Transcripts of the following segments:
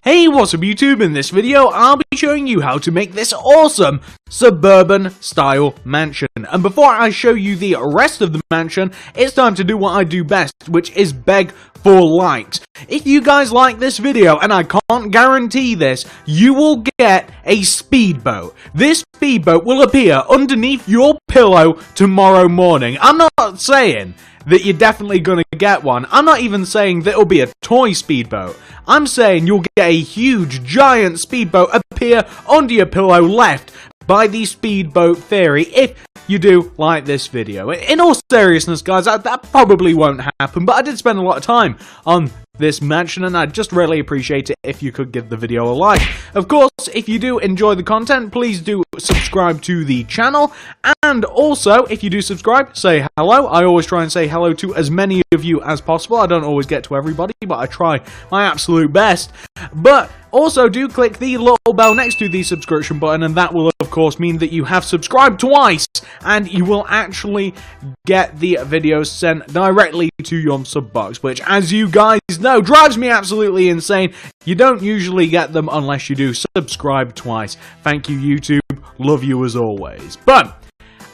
Hey, what's up YouTube? In this video, I'll be showing you how to make this awesome suburban style mansion. And before I show you the rest of the mansion, it's time to do what I do best, which is beg for likes. If you guys like this video, and I can't guarantee this, you will get a speedboat. This speedboat will appear underneath your pillow tomorrow morning. I'm not saying that you're definitely gonna get one. I'm not even saying that it'll be a toy speedboat. I'm saying you'll get a huge, giant speedboat appear under your pillow left by the speedboat theory if you do like this video. In all seriousness, guys, that probably won't happen, but I did spend a lot of time on this mansion, and I'd just really appreciate it if you could give the video a like. Of course, if you do enjoy the content, please do subscribe to the channel, and also, if you do subscribe, say hello. I always try and say hello to as many of you as possible. I don't always get to everybody, but I try my absolute best. But also, do click the little bell next to the subscription button, and that will, of course, mean that you have subscribed twice, and you will actually get the videos sent directly to your sub box, which, as you guys know, drives me absolutely insane. You don't usually get them unless you do subscribe twice. Thank you, YouTube. Love you as always. But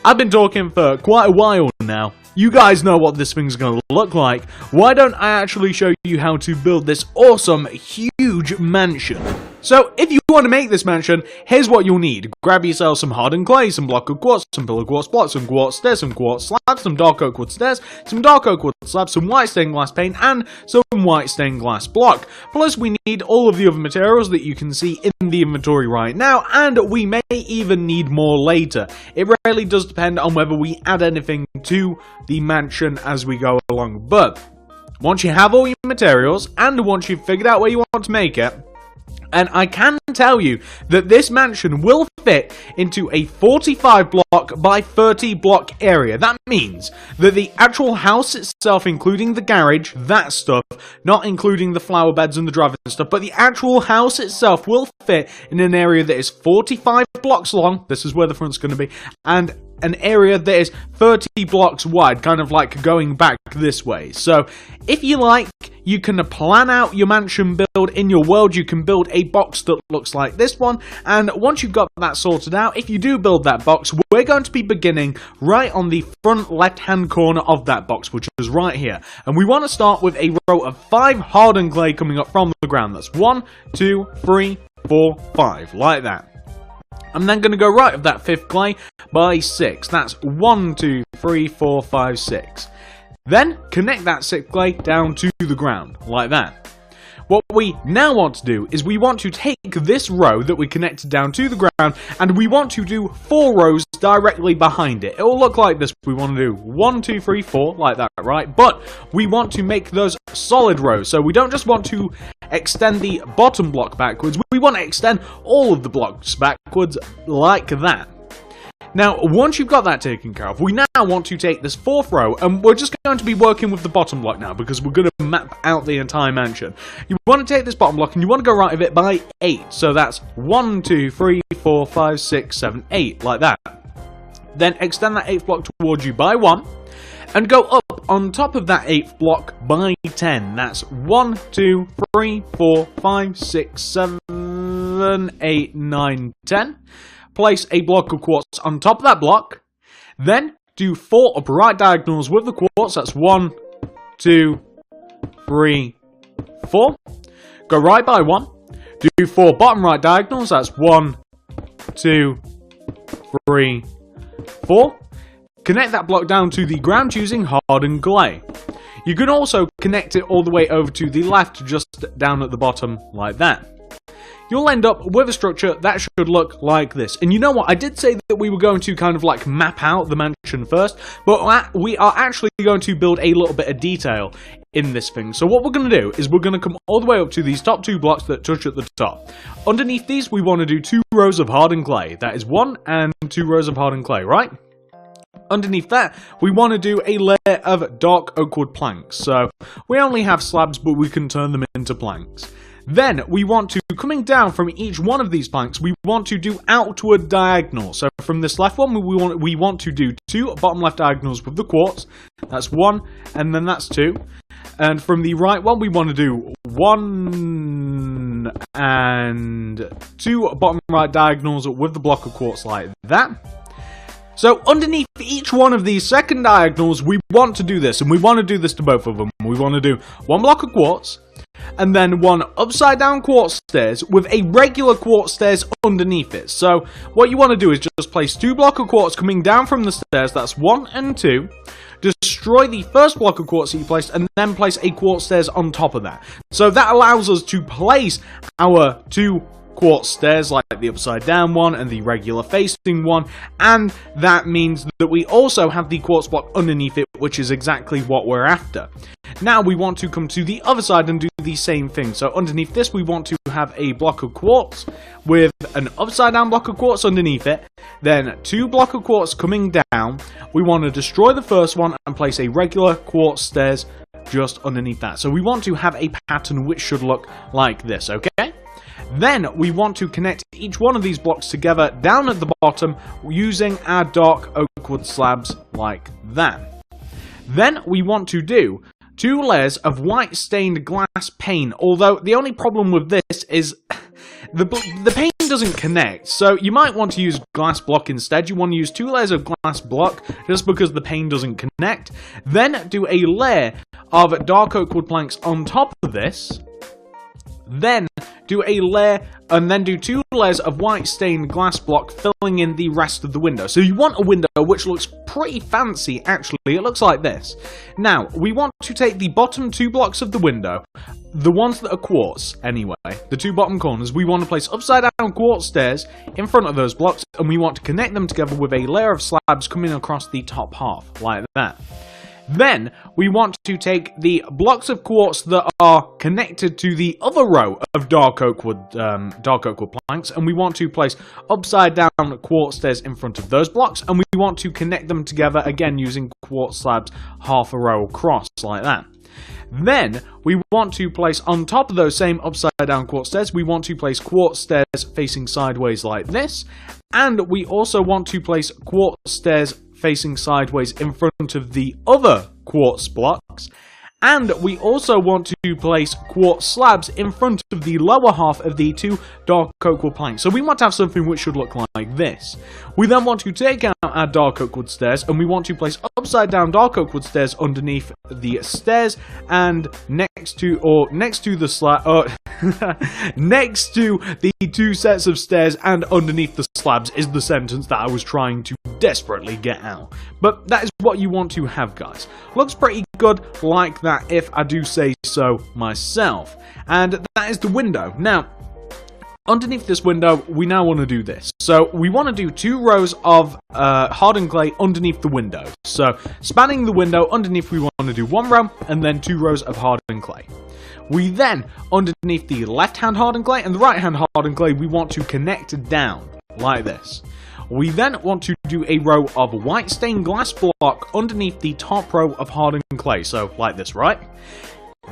I've been talking for quite a while now. You guys know what this thing's gonna look like. Why don't I actually show you how to build this awesome, huge mansion? So, if you want to make this mansion, here's what you'll need. Grab yourself some hardened clay, some block of quartz, some pillar quartz blocks, some quartz stairs, some quartz slabs, some dark oak wood stairs, some dark oak wood slabs, some white stained glass paint, and some white stained glass block. Plus, we need all of the other materials that you can see in the inventory right now, and we may even need more later. It really does depend on whether we add anything to the mansion as we go along. But once you have all your materials, and once you've figured out where you want to make it, and I can tell you that this mansion will fit into a 45 block by 30 block area. That means that the actual house itself, including the garage, that stuff, not including the flower beds and the driving stuff, but the actual house itself will fit in an area that is 45 blocks long, this is where the front's going to be, and an area that is 30 blocks wide, kind of like going back this way. So, if you like, you can plan out your mansion build in your world. You can build a box that looks like this one, and once you've got that sorted out, if you do build that box, we're going to be beginning right on the front left-hand corner of that box, which is right here. And we want to start with a row of 5 hardened clay coming up from the ground. That's 1, 2, 3, 4, 5, like that. I'm then going to go right of that 5th clay by 6. That's 1, 2, 3, 4, 5, 6. Then connect that 6th clay down to the ground, like that. What we now want to do is we want to take this row that we connected down to the ground, and we want to do 4 rows directly behind it. It will look like this. We want to do 1, 2, 3, 4, like that, right? But we want to make those solid rows, so we don't just want to extend the bottom block backwards, we want to extend all of the blocks backwards, like that. Now, once you've got that taken care of, we now want to take this 4th row, and we're just going to be working with the bottom block now, because we're going to map out the entire mansion. You want to take this bottom block, and you want to go right of it by 8, so that's 1, 2, 3, 4, 5, 6, 7, 8, like that. Then extend that 8th block towards you by 1, and go up on top of that 8th block by 10. That's 1, 2, 3, 4, 5, 6, 7, 8, 9, 10. Place a block of quartz on top of that block. Then do 4 upright diagonals with the quartz. That's 1, 2, 3, 4. Go right by 1. Do 4 bottom right diagonals. That's 1, 2, 3, 4. Connect that block down to the ground using hardened clay. You can also connect it all the way over to the left, just down at the bottom, like that. You'll end up with a structure that should look like this. And you know what? I did say that we were going to kind of like map out the mansion first, but we are actually going to build a little bit of detail in this thing. So what we're going to do is we're going to come all the way up to these top 2 blocks that touch at the top. Underneath these, we want to do 2 rows of hardened clay. That is 1 and 2 rows of hardened clay, right? Underneath that, we want to do a layer of dark oak wood planks. So we only have slabs, but we can turn them into planks. Then we want to, coming down from each one of these planks, we want to do outward diagonals. So from this left one, we want to do 2 bottom left diagonals with the quartz. That's 1, and then that's 2. And from the right one, we want to do 1, 1 and 2 bottom right diagonals with the block of quartz like that. So underneath each one of these second diagonals, we want to do this, and we want to do this to both of them. We want to do 1 block of quartz, and then 1 upside down quartz stairs with a regular quartz stairs underneath it. So what you want to do is just place 2 blocks of quartz coming down from the stairs, that's 1 and 2. Destroy the first block of quartz that you placed, and then place a quartz stairs on top of that. So that allows us to place our 2 quartz stairs, like the upside down one and the regular facing one, and that means that we also have the quartz block underneath it, which is exactly what we're after. Now we want to come to the other side and do the same thing. So underneath this, we want to have a block of quartz with an upside down block of quartz underneath it, then 2 blocks of quartz coming down. We want to destroy the first one and place a regular quartz stairs just underneath that. So we want to have a pattern which should look like this, okay? Then we want to connect each one of these blocks together down at the bottom using our dark oak wood slabs like that. Then we want to do 2 layers of white stained glass pane, although the only problem with this is the pane doesn't connect, so you might want to use glass block instead. You want to use 2 layers of glass block just because the pane doesn't connect. Then do a layer of dark oak wood planks on top of this. Then do a layer, and then do 2 layers of white stained glass block filling in the rest of the window. So you want a window which looks pretty fancy, actually. It looks like this. Now, we want to take the bottom 2 blocks of the window, the ones that are quartz anyway, the 2 bottom corners, we want to place upside down quartz stairs in front of those blocks, and we want to connect them together with a layer of slabs coming across the top half, like that. Then, we want to take the blocks of quartz that are connected to the other row of dark oak wood planks, and we want to place upside down quartz stairs in front of those blocks, and we want to connect them together again using quartz slabs half a row across, like that. Then, we want to place on top of those same upside down quartz stairs, we want to place quartz stairs facing sideways like this, and we also want to place quartz stairs facing sideways in front of the other quartz blocks, and we also want to place quartz slabs in front of the lower half of the 2 dark oak wood planks. So we want to have something which should look like this. We then want to take out our dark oak wood stairs, and we want to place upside down dark oak wood stairs underneath the stairs, and next to the slab, next to the 2 sets of stairs and underneath the slabs is the sentence that I was trying to desperately get out. But that is what you want to have, guys. Looks pretty good like that, if I do say so myself. And that is the window. Now, underneath this window, we now want to do this. So we want to do 2 rows of hardened clay underneath the window. So spanning the window, underneath we want to do 1 row and then 2 rows of hardened clay. We then, underneath the left-hand hardened clay and the right-hand hardened clay, we want to connect down like this. We then want to do a row of white stained glass block underneath the top row of hardened clay. So like this, right?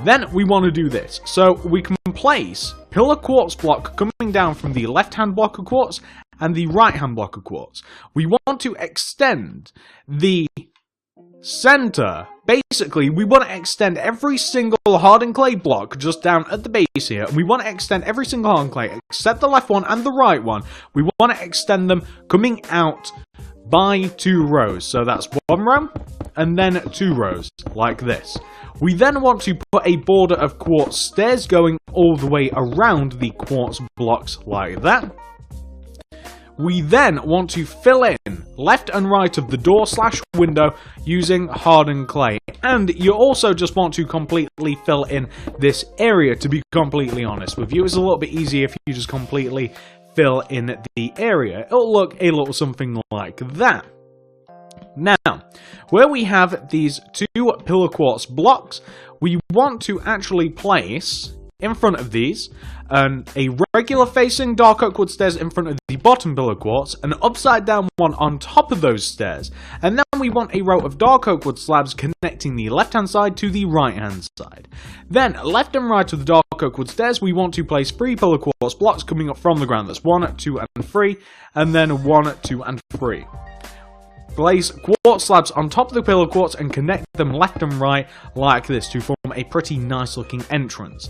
Then we want to do this. So we can place pillar quartz block coming down from the left-hand block of quartz and the right-hand block of quartz. We want to extend the center. Basically, we want to extend every single hardened clay block just down at the base here. And we want to extend every single hardened clay except the left one and the right one. We want to extend them coming out by 2 rows. So that's 1 row and then 2 rows like this. We then want to put a border of quartz stairs going all the way around the quartz blocks like that. We then want to fill in left and right of the door / window using hardened clay. And you also just want to completely fill in this area, to be completely honest with you. It's a little bit easier if you just completely fill in the area. It'll look a little something like that. Now, where we have these 2 pillar quartz blocks, we want to actually place in front of these a regular facing dark oak wood stairs in front of the bottom pillar quartz, an upside down one on top of those stairs, and then we want a row of dark oak wood slabs connecting the left hand side to the right hand side. Then left and right of the dark oak wood stairs, we want to place 3 pillar quartz blocks coming up from the ground. That's 1, 2 and 3, and then 1, 2 and 3. Place quartz slabs on top of the pillar quartz and connect them left and right like this to form a pretty nice looking entrance.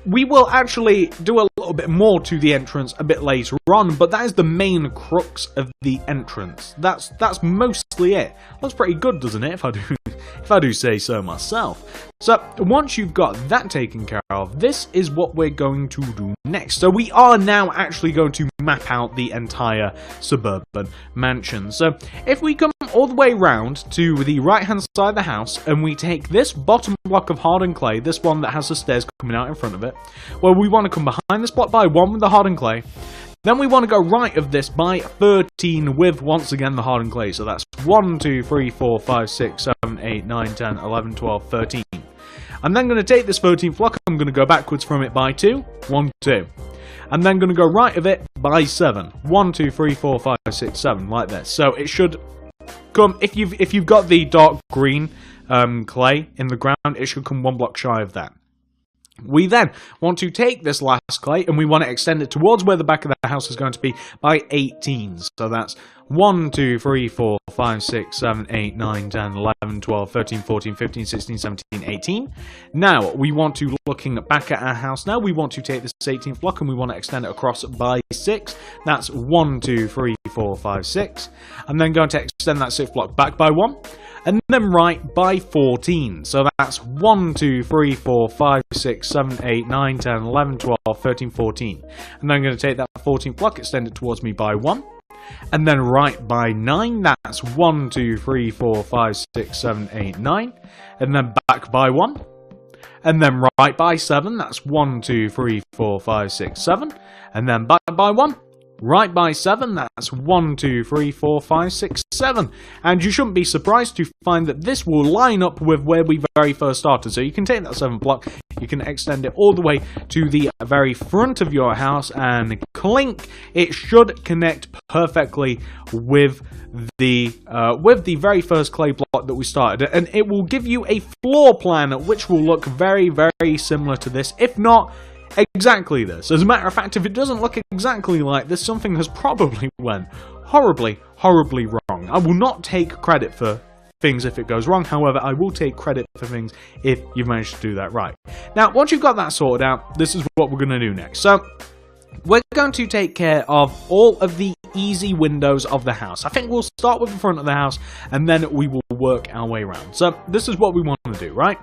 we will actually do a little bit more to the entrance a bit later on, but that is the main crux of the entrance. That's mostly it. Looks pretty good, doesn't it, if I do say so myself. So, once you've got that taken care of, this is what we're going to do next. So we are now actually going to map out the entire suburban mansion. So, if we come all the way round to the right-hand side of the house, and we take this bottom block of hardened clay, this one that has the stairs coming out in front of it, well, we want to come behind this block by 1 with the hardened clay. Then we want to go right of this by 13 with, once again, the hardened clay. So that's 1, 2, 3, 4, 5, 6, 7, 8, 9, 10, 11, 12, 13. I'm then going to take this 13th block, I'm going to go backwards from it by 2, 1, 2. I'm then going to go right of it by 7, 1, 2, 3, 4, 5, 6, 7, like this. So it should come, if you've got the dark green clay in the ground, it should come 1 block shy of that. We then want to take this last clay and we want to extend it towards where the back of the house is going to be by 18. So that's 1, 2, 3, 4, 5, 6, 7, 8, 9, 10, 11, 12, 13, 14, 15, 16, 17, 18. Now, we want to, looking back at our house now, we want to take this 18th block and we want to extend it across by 6. That's 1, 2, 3, 4, 5, 6. I'm then going to extend that 6th block back by 1. And then right by 14. So that's 1, 2, 3, 4, 5, 6, 7, 8, 9, 10, 11, 12, 13, 14. And then I'm going to take that 14th block, extend it towards me by 1. And then right by 9, that's 1, 2, 3, 4, 5, 6, 7, 8, 9. And then back by 1. And then right by 7, that's 1, 2, 3, 4, 5, 6, 7. And then back by 1. Right by 7, that's 1, 2, 3, 4, 5, 6, 7. And you shouldn't be surprised to find that this will line up with where we very first started. So you can take that 7th block, you can extend it all the way to the very front of your house, and clink, it should connect perfectly with the very first clay block that we started. And it will give you a floor plan which will look very, very similar to this, if not exactly this. As a matter of fact, if it doesn't look exactly like this, something has probably went horribly, horribly wrong. I will not take credit for things if it goes wrong, however, I will take credit for things if you've managed to do that right. Now, once you've got that sorted out, this is what we're going to do next. So, we're going to take care of all of the easy windows of the house. I think we'll start with the front of the house, and then we will work our way around. So, this is what we want to do, right?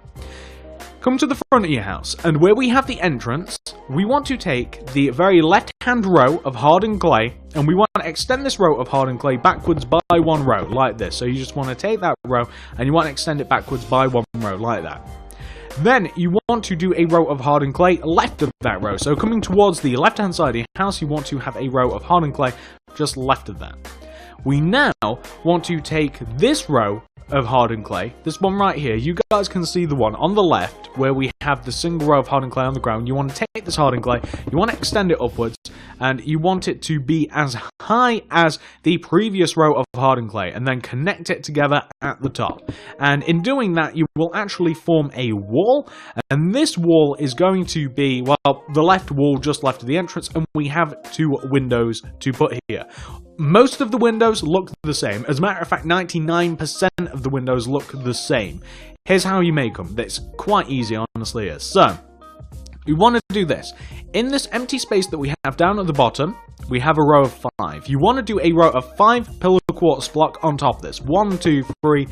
Come to the front of your house, and where we have the entrance, we want to take the very left-hand row of hardened clay, and we want to extend this row of hardened clay backwards by 1 row, like this. So you just want to take that row, and you want to extend it backwards by 1 row, like that. Then you want to do a row of hardened clay left of that row. So coming towards the left-hand side of your house, you want to have a row of hardened clay just left of that. We now want to take this row of hardened clay, this one right here, you guys can see the one on the left where we have the single row of hardened clay on the ground. You want to take this hardened clay, you want to extend it upwards, and you want it to be as high as the previous row of hardened clay, and then connect it together at the top. And in doing that, you will actually form a wall, and this wall is going to be, well, the left wall just left of the entrance, and we have 2 windows to put here. Most of the windows look the same. As a matter of fact, 99% of the windows look the same. Here's how you make them. That's quite easy, honestly is. So, we want to do this. In this empty space that we have down at the bottom, we have a row of 5. You want to do a row of 5 pillar quartz block on top of this. 1, 2, 3,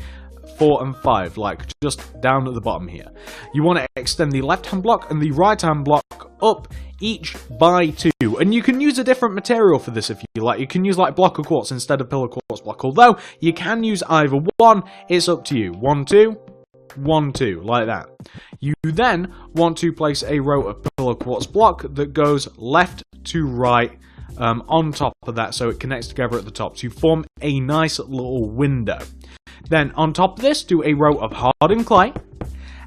4, and 5, like just down at the bottom here. You want to extend the left-hand block and the right-hand block up each by 2, and you can use a different material for this if you like. You can use like block of quartz instead of pillar quartz block, although you can use either one. It's up to you. 1, 2, 1, 2, like that. You then want to place a row of pillar quartz block that goes left to right on top of that, so it connects together at the top to form a nice little window. Then on top of this, do a row of hardened clay,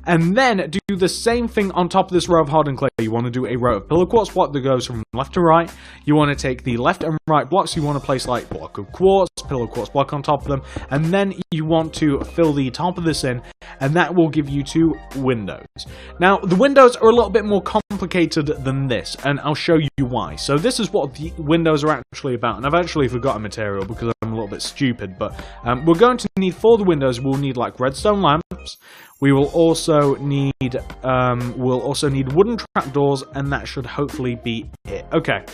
and then do the same thing on top of this row of hardened clay. You want to do a row of pillar quartz block that goes from left to right. You want to take the left and right blocks. You want to place like block of quartz, pillar quartz block on top of them, and then you want to fill the top of this in, and that will give you 2 windows. Now, the windows are a little bit more complicated complicated than this, and I'll show you why. So this is what the windows are actually about, and I've actually forgotten material because I'm a little bit stupid, but we're going to need, for the windows, we'll need like redstone lamps. We will also need wooden trapdoors, and that should hopefully be it. Okay.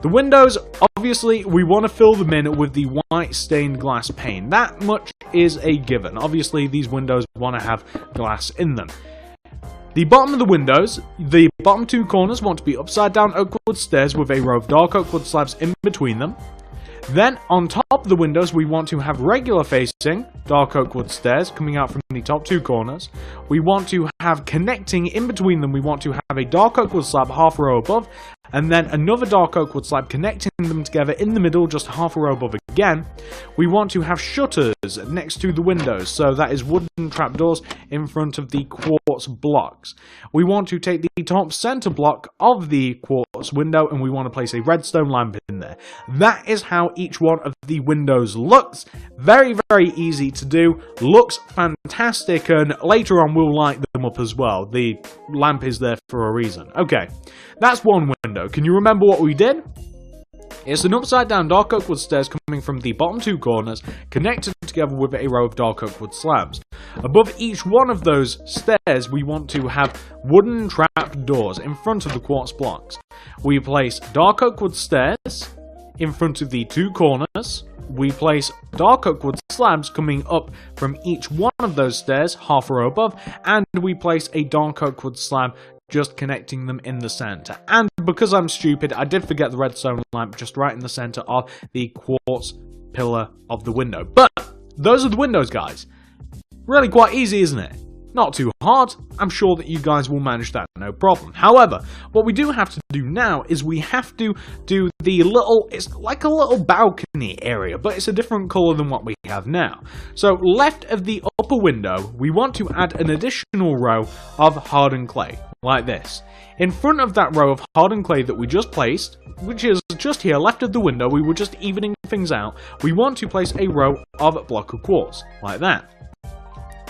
The windows, obviously, we want to fill them in with the white stained glass pane. That much is a given. Obviously, these windows want to have glass in them. The bottom of the windows, the bottom two corners want to be upside down oak wood stairs with a row of dark oak wood slabs in between them. Then, on top of the windows, we want to have regular facing dark oak wood stairs coming out from the top two corners. We want to have connecting in between them, we want to have a dark oak wood slab half a row above, and then another dark oak wood slab connecting them together in the middle, just half a row above again. We want to have shutters next to the windows, so that is wooden trapdoors in front of the quartz blocks. We want to take the top center block of the quartz window, and we want to place a redstone lamp in there. That is how each one of the windows looks. Very, very easy to do. Looks fantastic, and later on we'll light them up as well. The lamp is there for a reason. Okay, that's one window. Can you remember what we did? It's an upside down dark oak wood stairs coming from the bottom two corners, connected together with a row of dark oak wood slabs. Above each one of those stairs, we want to have wooden trap doors in front of the quartz blocks. We place dark oak wood stairs in front of the two corners. We place dark oak wood slabs coming up from each one of those stairs, half a row above, and we place a dark oak wood slab just connecting them in the center. And because I'm stupid, I did forget the redstone lamp just right in the center of the quartz pillar of the window. But those are the windows, guys. Really quite easy, isn't it? Not too hard. I'm sure that you guys will manage that, no problem. However, what we do have to do now is we have to do the little, it's like a little balcony area, but it's a different color than what we have now. So left of the upper window, we want to add an additional row of hardened clay, like this. In front of that row of hardened clay that we just placed, which is just here left of the window, we were just evening things out, we want to place a row of block of quartz, like that.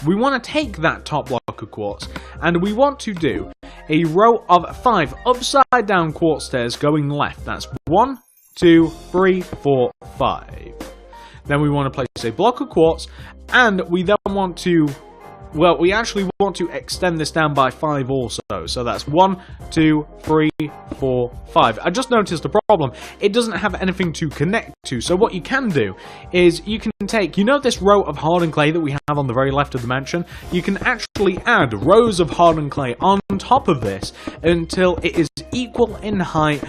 We want to take that top block of quartz, and we want to do a row of 5 upside down quartz stairs going left. That's 1, 2, 3, 4, 5. Then we want to place a block of quartz, and we then want to, well, we actually want to extend this down by 5 also. So that's 1, 2, 3, 4, 5. I just noticed a problem. It doesn't have anything to connect to. So what you can do is you can take, you know this row of hardened clay that we have on the very left of the mansion? You can actually add rows of hardened clay on top of this until it is equal in height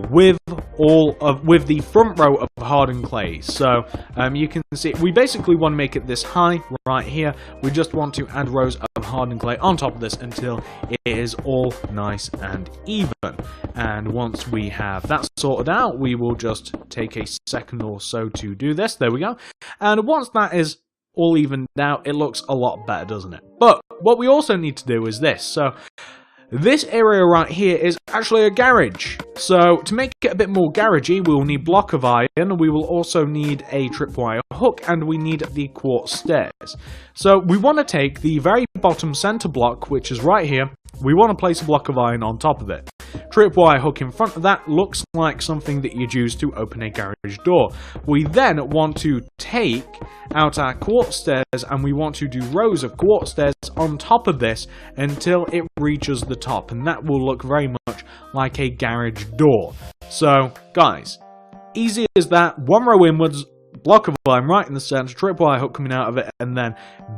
with the front row of hardened clay. So you can see we basically want to make it this high right here. We just want to add rows of hardened clay on top of this until it is all nice and even. And once we have that sorted out, we will just take a second or so to do this. There we go. And once that is all evened out, it looks a lot better, doesn't it? But what we also need to do is this. So this area right here is actually a garage. So to make it a bit more garagey, we will need block of iron, we will also need a tripwire hook, and we need the quartz stairs. So we want to take the very bottom center block, which is right here, we want to place a block of iron on top of it. Tripwire hook in front of that looks like something that you'd use to open a garage door. We then want to take out our quartz stairs, and we want to do rows of quartz stairs on top of this until it reaches the top, and that will look very much like a garage door. So guys, easy as that. 1 row inwards, block of iron right in the center, tripwire hook coming out of it, and then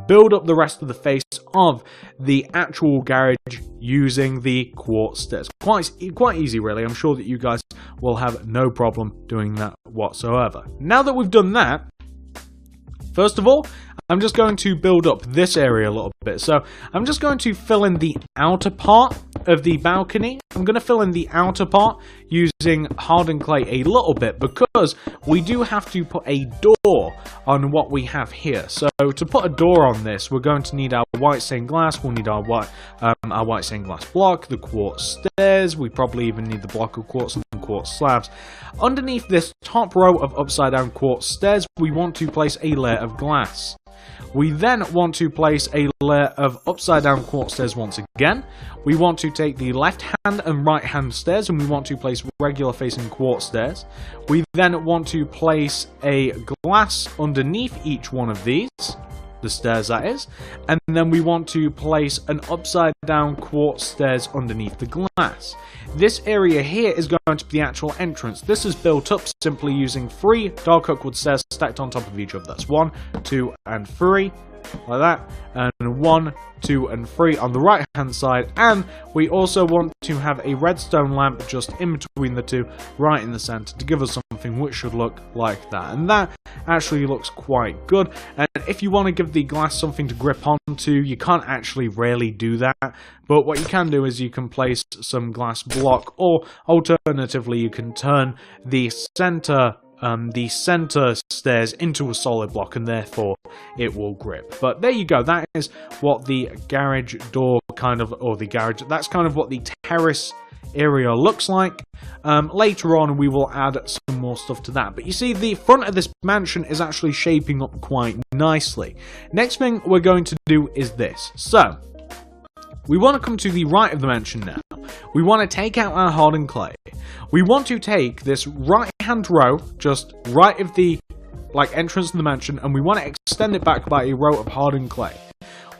build up the rest of the face of the actual garage using the quartz stairs. Quite easy, really. I'm sure that you guys will have no problem doing that whatsoever. Now that we've done that, first of all, I'm just going to build up this area a little bit. So I'm just going to fill in the outer part of the balcony. I'm going to fill in the outer part using hardened clay a little bit because we do have to put a door on what we have here. So to put a door on this, we're going to need our white stained glass. We'll need our white stained glass block, the quartz stairs. We probably even need the block of quartz and quartz slabs. Underneath this top row of upside down quartz stairs, we want to place a layer of glass. We then want to place a layer of upside down quartz stairs once again. We want to take the left hand and right hand stairs, and we want to place regular facing quartz stairs. We then want to place a glass underneath each one of these, the stairs that is, and then we want to place an upside down quartz stairs underneath the glass. This area here is going to be the actual entrance. This is built up simply using 3 dark oak wood stairs stacked on top of each other. That's 1, 2, and 3, like that, and 1, 2, and 3 on the right hand side, and we also want to have a redstone lamp just in between the two, right in the center, to give us something which should look like that, and that actually looks quite good. And if you want to give the glass something to grip onto, you can't actually really do that, but what you can do is you can place some glass block, or alternatively you can turn the center stairs into a solid block, and therefore it will grip. But there you go, that is what the garage door that's kind of what the terrace area looks like. Later on we will add some more stuff to that, but you see the front of this mansion is actually shaping up quite nicely. Next thing we're going to do is this. So we want to come to the right of the mansion now. We want to take out our hardened clay. We want to take this right hand row just right of the entrance to the mansion, and we want to extend it back by a row of hardened clay.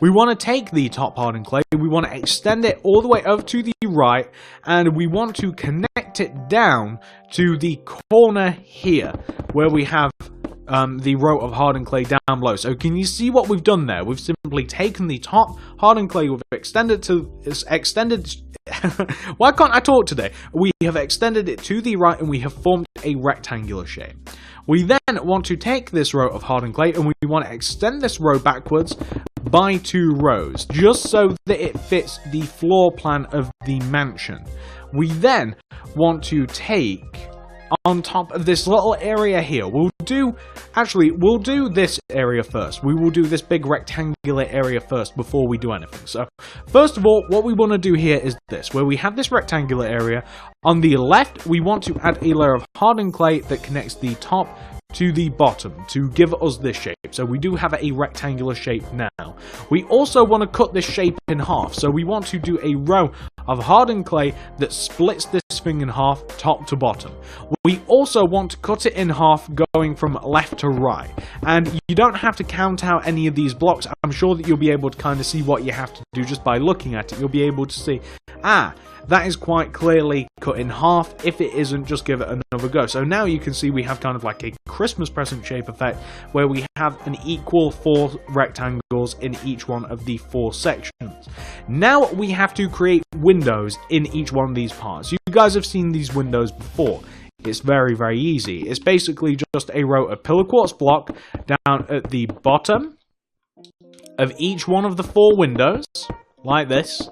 We want to take the top hardened clay, we want to extend it all the way over to the right, and we want to connect it down to the corner here where we have the row of hardened clay down below. So can you see what we've done there? We've simply taken the top hardened clay, we've extended why can't I talk today? We have extended it to the right, and we have formed a rectangular shape. We then want to take this row of hardened clay, and we want to extend this row backwards by 2 rows, just so that it fits the floor plan of the mansion. We then want to take on top of this little area here, we'll do this area first. We will do this big rectangular area first before we do anything. So first of all, what we want to do here is this, where we have this rectangular area. On the left, we want to add a layer of hardened clay that connects the top to the bottom to give us this shape. So we do have a rectangular shape now. We also want to cut this shape in half. So we want to do a row of hardened clay that splits this thing in half, top to bottom. We also want to cut it in half going from left to right. And you don't have to count out any of these blocks. I'm sure that you'll be able to kind of see what you have to do just by looking at it. You'll be able to see, that is quite clearly cut in half. If it isn't, just give it another go. So now you can see we have kind of like a Christmas present shape effect, where we have an equal 4 rectangles in each one of the 4 sections. Now we have to create windows in each one of these parts. You guys have seen these windows before. It's very, very easy. It's basically just a row of pillar quartz block down at the bottom of each one of the 4 windows, like this.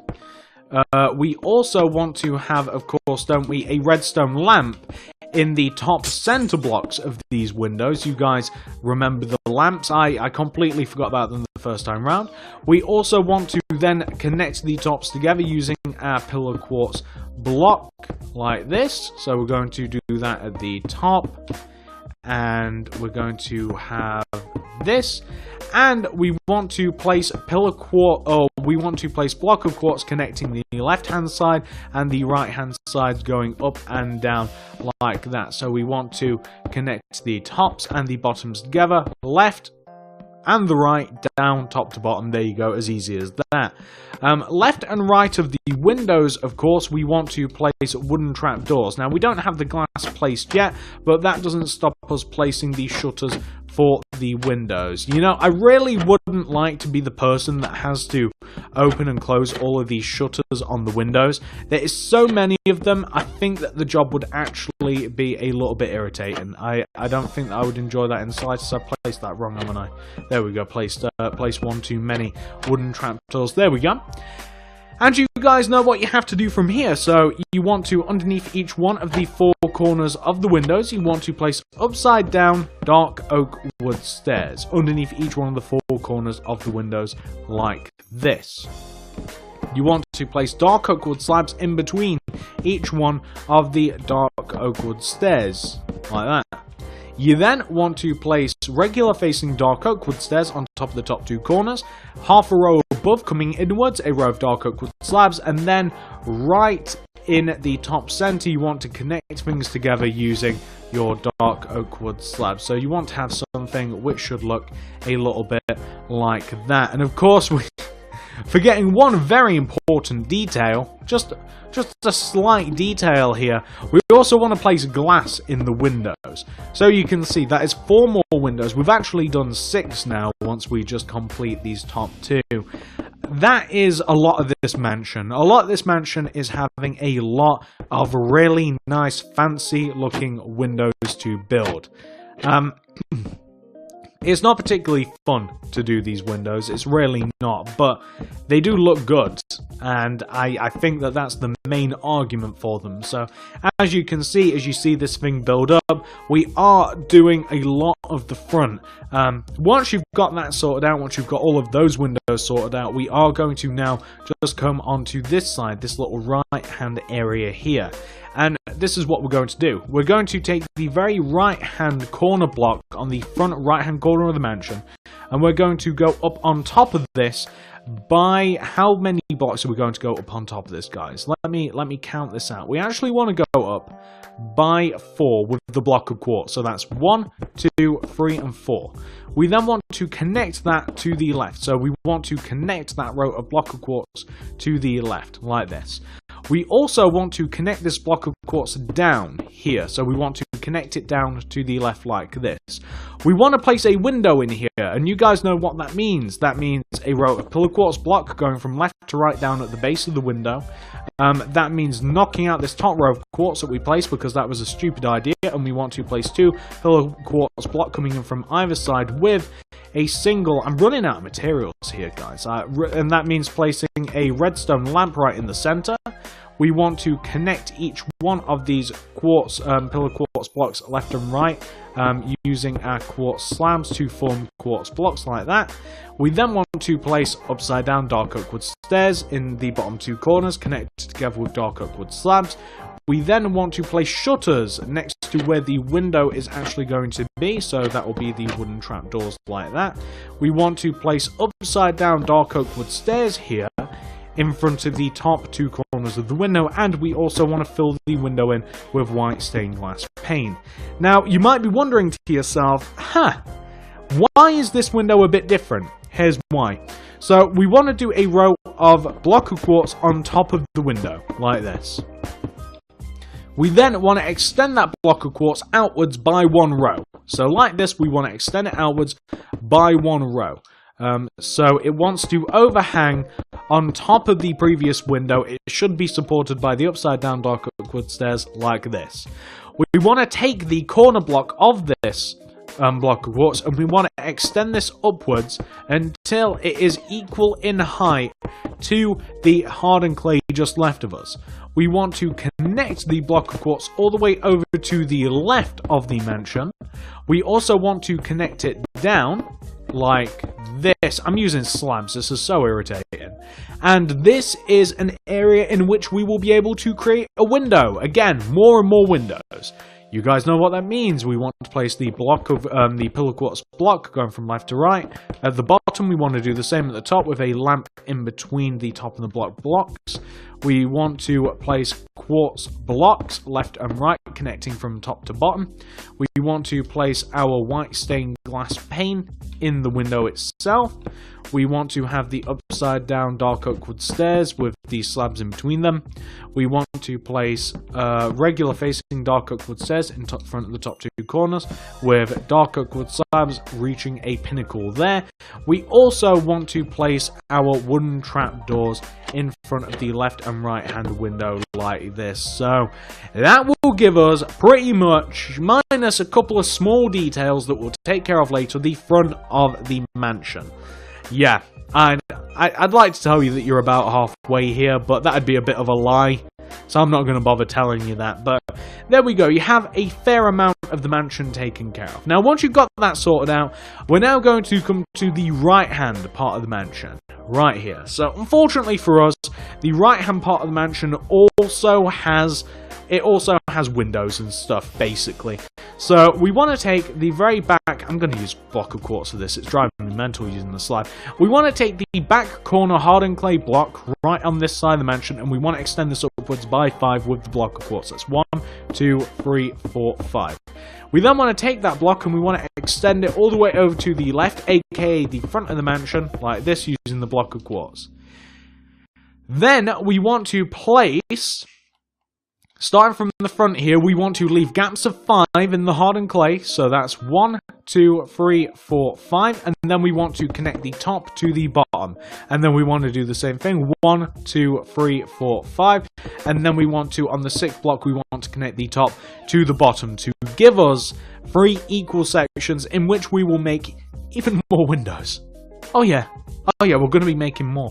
We also want to have, of course, don't we, a redstone lamp in the top center blocks of these windows. You guys remember the lamps? I completely forgot about them the first time round. We also want to then connect the tops together using our pillar quartz block like this. So we're going to do that at the top, and we're going to have this, and we want to place block of quartz connecting the left hand side and the right hand side going up and down like that. So we want to connect the tops and the bottoms together, left and the right, down, top to bottom. There you go, as easy as that. Left and right of the windows, of course, we want to place wooden trapdoors. Now, we don't have the glass placed yet, but that doesn't stop us placing the shutters for the windows. You know, I really wouldn't like to be the person that has to open and close all of these shutters on the windows. There is so many of them, I think that the job would actually be a little bit irritating. I don't think that I would enjoy that in the slightest. I placed that wrong, haven't I? There we go, placed one too many wooden trapdoors. There we go. And you guys know what you have to do from here. So you want to, underneath each one of the 4 corners of the windows, you want to place upside down dark oak wood stairs underneath each one of the 4 corners of the windows like this. You want to place dark oak wood slabs in between each one of the dark oak wood stairs like that. You then want to place regular facing dark oak wood stairs on top of the top 2 corners, half a row above coming inwards, a row of dark oak wood slabs, and then right in the top center you want to connect things together using your dark oak wood slabs. So you want to have something which should look a little bit like that. And of course, we're forgetting one very important detail, just a slight detail here. We also want to place glass in the windows. So you can see that is 4 more windows. We've actually done 6 now once we just complete these top 2. That is a lot of this mansion. A lot of this mansion is having a lot of really nice, fancy looking windows to build. It's not particularly fun to do these windows, it's really not, but they do look good, and I think that that's the main argument for them. So, as you can see, as you see this thing build up, we are doing a lot of the front. Once you've got that sorted out, once you've got all of those windows sorted out, we are going to now just come onto this side, this little right-hand area here. And this is what we're going to do. We're going to take the very right-hand corner block on the front right-hand corner of the mansion, and we're going to go up on top of this by how many blocks are we going to go up on top of this, guys? Let me count this out. We actually want to go up by 4 with the block of quartz. So that's 1, 2, 3, and 4. We then want to connect that to the left. So we want to connect that row of block of quartz to the left, like this. We also want to connect this block of quartz down here. So we want to connect it down to the left like this. We want to place a window in here, and you guys know what that means. That means a row of pillar quartz block going from left to right down at the base of the window. That means knocking out this top row of quartz that we placed because that was a stupid idea, and we want to place 2 pillar quartz block coming in from either side with a single. I'm running out of materials here, guys, and that means placing a redstone lamp right in the center. We want to connect each one of these quartz pillar quartz blocks left and right using our quartz slabs to form quartz blocks like that. We then want to place upside down dark oak wood stairs in the bottom 2 corners connected together with dark oak wood slabs. We then want to place shutters next to where the window is actually going to be, so that will be the wooden trapdoors like that. We want to place upside down dark oak wood stairs here in front of the top 2 corners of the window, and we also want to fill the window in with white stained glass pane. Now, you might be wondering to yourself, why is this window a bit different? Here's why. So, we want to do a row of block of quartz on top of the window, like this. We then want to extend that block of quartz outwards by 1 row. So, like this, we want to extend it outwards by 1 row. So it wants to overhang on top of the previous window. It should be supported by the upside down dark oak wood stairs like this. We want to take the corner block of this block of quartz, and we want to extend this upwards until it is equal in height to the hardened clay just left of us. We want to connect the block of quartz all the way over to the left of the mansion. We also want to connect it down like this. I'm using slabs, this is so irritating. And this is an area in which we will be able to create a window. Again, more and more windows. You guys know what that means. We want to place the block of the pillar quartz block going from left to right. At the bottom, we want to do the same at the top with a lamp in between the top and the blocks. We want to place quartz blocks left and right, connecting from top to bottom. We want to place our white stained glass pane in the window itself. We want to have the upside down dark oak wood stairs with the slabs in between them. We want to place regular facing dark oak wood stairs in front of the top 2 corners with dark oak wood slabs reaching a pinnacle there. We also want to place our wooden trapdoors in front of the left and right hand window like this. So that will give us pretty much, minus a couple of small details that we'll take care of later, the front of the mansion. Yeah, I'd like to tell you that you're about halfway here, but that'd be a bit of a lie, so I'm not going to bother telling you that. But there we go, you have a fair amount of the mansion taken care of. Now, once you've got that sorted out, we're now going to come to the right-hand part of the mansion, right here. So, unfortunately for us, the right-hand part of the mansion also has windows and stuff, basically. So we want to take the very back, I'm going to use block of quartz for this, it's driving me mental using the slide. We want to take the back corner hardened clay block right on this side of the mansion, and we want to extend this upwards by 5 with the block of quartz. That's 1, 2, 3, 4, 5. We then want to take that block and we want to extend it all the way over to the left, aka the front of the mansion, like this, using the block of quartz. Then we want to place, starting from the front here, we want to leave gaps of 5 in the hardened clay. So that's 1, 2, 3, 4, 5. And then we want to connect the top to the bottom. And then we want to do the same thing. 1, 2, 3, 4, 5. And then we want to, on the 6th block, we want to connect the top to the bottom to give us 3 equal sections in which we will make even more windows. Oh yeah, we're going to be making more.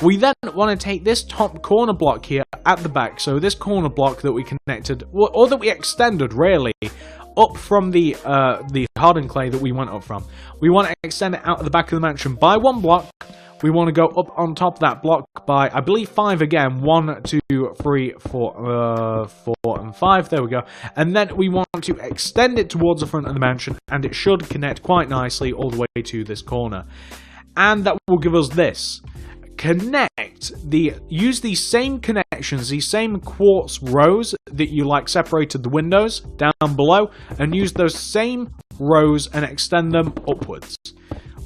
We then want to take this top corner block here at the back, so this corner block that we connected, or that we extended really, up from the hardened clay that we went up from. We want to extend it out of the back of the mansion by 1 block. We want to go up on top of that block by, I believe, 5 again. 1, 2, 3, 4, 4 and 5. There we go. And then we want to extend it towards the front of the mansion, and it should connect quite nicely all the way to this corner. And that will give us this. Use these same connections, these same quartz rows that you separated the windows down below, and use those same rows and extend them upwards.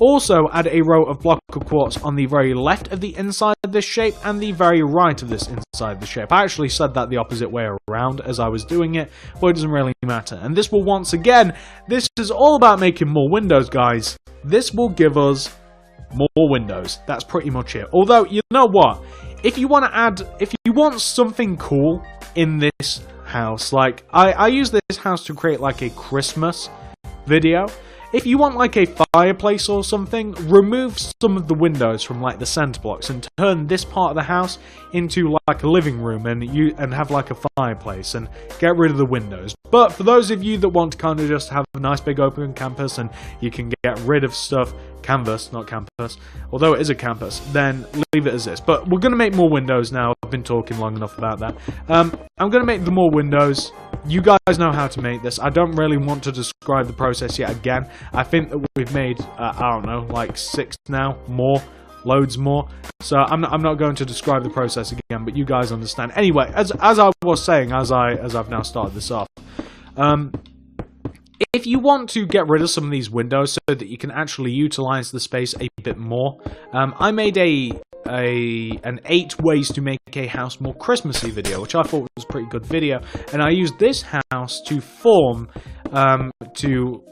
Also add a row of block of quartz on the very left of the inside of this shape and the very right of this inside of the shape. I actually said that the opposite way around as I was doing it, but it doesn't really matter. And this will, once again, this is all about making more windows, guys. This will give us more windows. That's pretty much it. Although, you know what? If you want something cool in this house, I use this house to create a Christmas video. If you want a fireplace or something, remove some of the windows from the center blocks and turn this part of the house into a living room and have a fireplace and get rid of the windows. But for those of you that want to kind of just have a nice big open canvas and you can get rid of stuff, canvas, not campus, although it is a campus, then leave it as this. But we're going to make more windows now. I've been talking long enough about that. I'm going to make the more windows. You guys know how to make this. I don't really want to describe the process yet again. I think that we've made, I don't know, 6 now, more, loads more. So I'm not going to describe the process again, but you guys understand. Anyway, as I was saying, as I've now started this off, if you want to get rid of some of these windows so that you can actually utilize the space a bit more, I made an 8 ways to make a house more Christmassy video, which I thought was a pretty good video, and I used this house to form to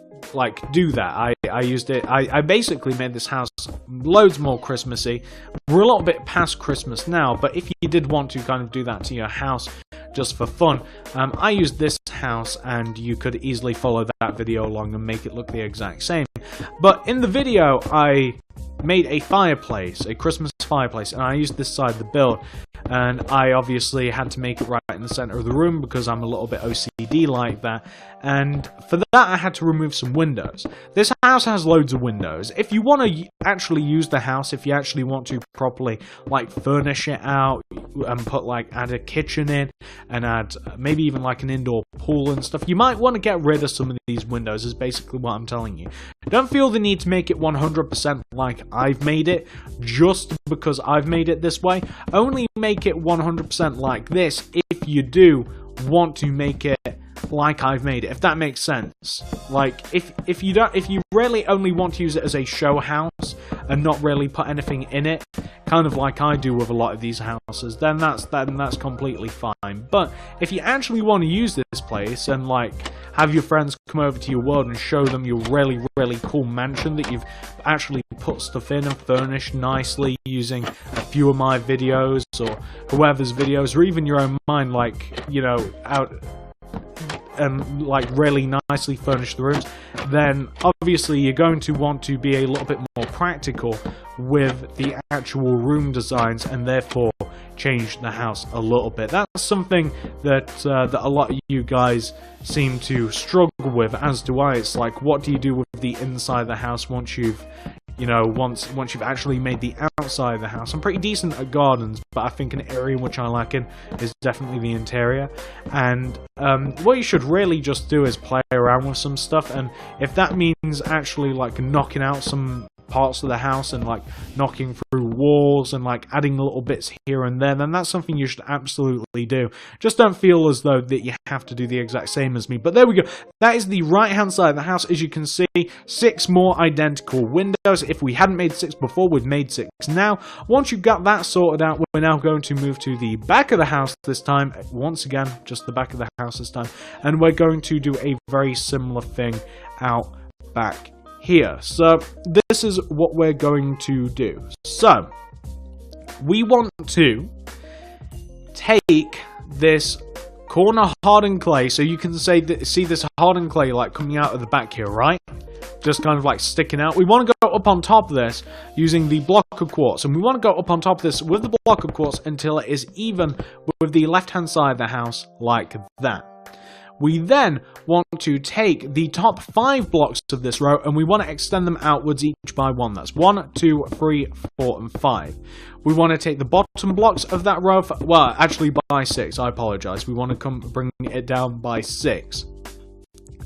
do that. I used it. I basically made this house loads more Christmassy. We're a little bit past Christmas now, but if you did want to kind of do that to your house just for fun, I used this house, and you could easily follow that video along and make it look the exact same. But in the video, I made a fireplace, a Christmas fireplace, and I used this side of the build, and I obviously had to make it right in the center of the room because I'm a little bit OCD like that, and for that I had to remove some windows. This house has loads of windows. If you want to actually use the house, if you actually want to properly furnish it out and put add a kitchen in and add maybe even an indoor pool and stuff, you might want to get rid of some of these windows, is basically what I'm telling you. Don't feel the need to make it 100% like I've made it just because I've made it this way. Only make it 100% like this if you do want to make it like I've made it, if that makes sense. If you really only want to use it as a show house and not really put anything in it, kind of like I do with a lot of these houses, then that's completely fine. But if you actually want to use this place and have your friends come over to your world and show them your really, really cool mansion that you've actually put stuff in and furnished nicely using a few of my videos or whoever's videos, or even your own mine, out and really nicely furnish the rooms, then obviously you're going to want to be a little bit more practical with the actual room designs and therefore change the house a little bit. That's something that a lot of you guys seem to struggle with, as do I. It's what do you do with the inside of the house once you've you know, once you've actually made the outside of the house. I'm pretty decent at gardens, but I think an area in which I lack in is definitely the interior. And what you should really just do is play around with some stuff, and if that means actually like knocking out some parts of the house and like knocking through walls and like adding little bits here and there, then that's something you should absolutely do. Just don't feel as though that you have to do the exact same as me. But there we go. That is the right hand side of the house. As you can see, 6 more identical windows. If we hadn't made 6 before, we've made 6 now. Once you've got that sorted out, we're now going to move to the back of the house this time. Once again, just the back of the house this time, and we're going to do a very similar thing out back here. So this is what we're going to do. So we want to take this corner hardened clay, so you can see this hardened clay like coming out of the back here, right? Just kind of like sticking out. We want to go up on top of this using the block of quartz, and we want to go up on top of this with the block of quartz until it is even with the left hand side of the house, like that. We then want to take the top 5 blocks of this row and we want to extend them outwards each by 1. That's 1, 2, 3, 4, and 5. We want to take the bottom blocks of that row, well, actually by 6, I apologize. We want to bring it down by 6.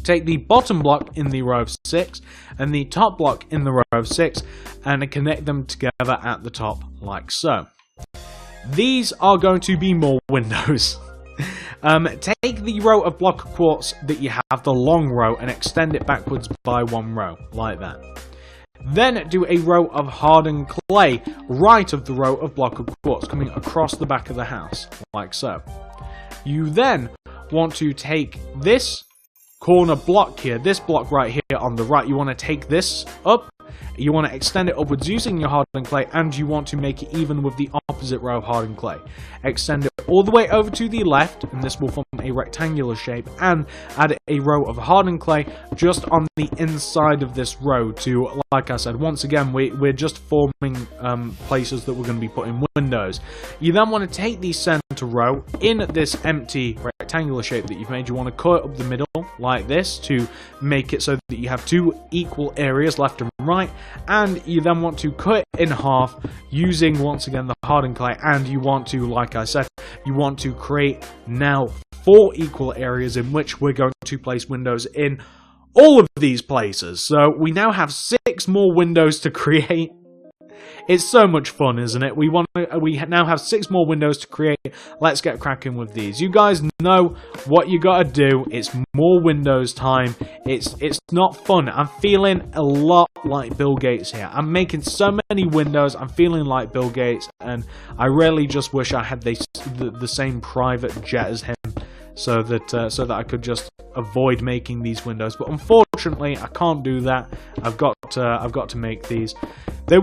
Take the bottom block in the row of 6 and the top block in the row of 6 and connect them together at the top like so. These are going to be more windows. Take the row of block of quartz that you have, the long row, and extend it backwards by 1 row, like that. Then do a row of hardened clay right of the row of block of quartz, coming across the back of the house, like so. You then want to take this corner block here, this block right here on the right, you want to take this up, you want to extend it upwards using your hardened clay, and you want to make it even with the opposite row of hardened clay. Extend it all the way over to the left, and this will form a rectangular shape, and add a row of hardened clay just on the inside of this row to, like I said, once again, we're just forming places that we're going to be putting windows. You then want to take the center row in this empty rectangular shape that you've made, you want to cut it up the middle like this to make it so that you have 2 equal areas left and right, and you then want to cut it in half using once again the hardened clay, and you want to, like I said, you want to create now 4 equal areas in which we're going to place windows in all of these places. So we now have 6 more windows to create. It's so much fun, isn't it? We now have 6 more windows to create. Let's get cracking with these. You guys know what you gotta do. It's more windows time. It's not fun. I'm feeling a lot like Bill Gates here. I'm making so many windows. I'm feeling like Bill Gates, and I really just wish I had the same private jet as him, so that I could just avoid making these windows. But unfortunately, I can't do that. I've got to make these. They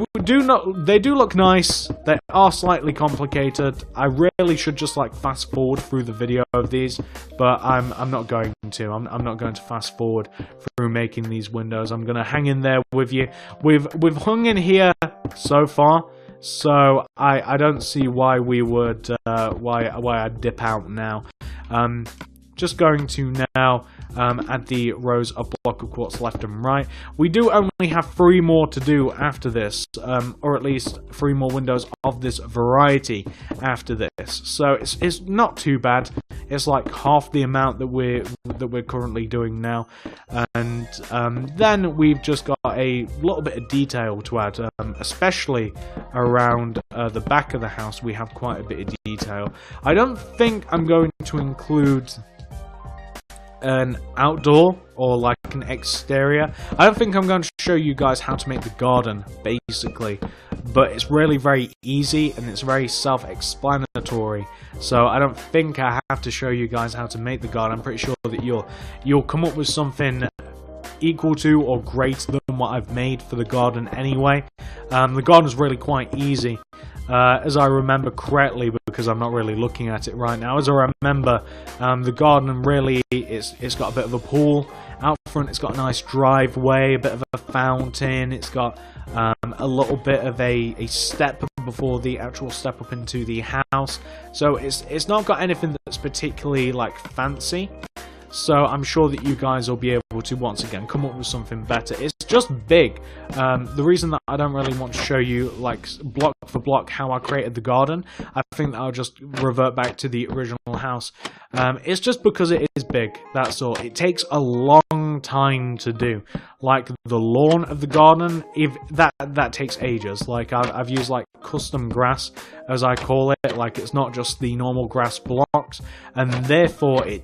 do look nice. They are slightly complicated. I really should just like fast forward through the video of these, but I'm not going to. I'm not going to fast forward through making these windows. I'm gonna hang in there with you. We've hung in here so far, so I don't see why we would why I'd dip out now. Just going to now add the rows of block of quartz left and right. We do only have 3 more to do after this, or at least 3 more windows of this variety after this. So it's not too bad. It's like half the amount that we're currently doing now, and then we've just got a little bit of detail to add, especially around the back of the house. We have quite a bit of detail. I don't think I'm going to include an outdoor or like an exterior. I don't think I'm going to show you guys how to make the garden, basically, but it's really very easy and it's very self-explanatory, so I don't think I have to show you guys how to make the garden. I'm pretty sure that you'll come up with something equal to or greater than what I've made for the garden anyway. The garden is really quite easy, as I remember correctly, because I'm not really looking at it right now. As I remember, the garden really, it's got a bit of a pool out front, it's got a nice driveway, a bit of a fountain, it's got a little bit of a step before the actual step up into the house. So it's not got anything that's particularly like fancy. So I'm sure that you guys will be able able to, once again, come up with something better. It's just big. The reason that I don't really want to show you, like, block for block how I created the garden, I think that I'll just revert back to the original house. It's just because it is big, that's all. It takes a long time to do. Like, the lawn of the garden, if that takes ages. Like, I've used, like, custom grass, as I call it. Like, it's not just the normal grass blocks, and therefore it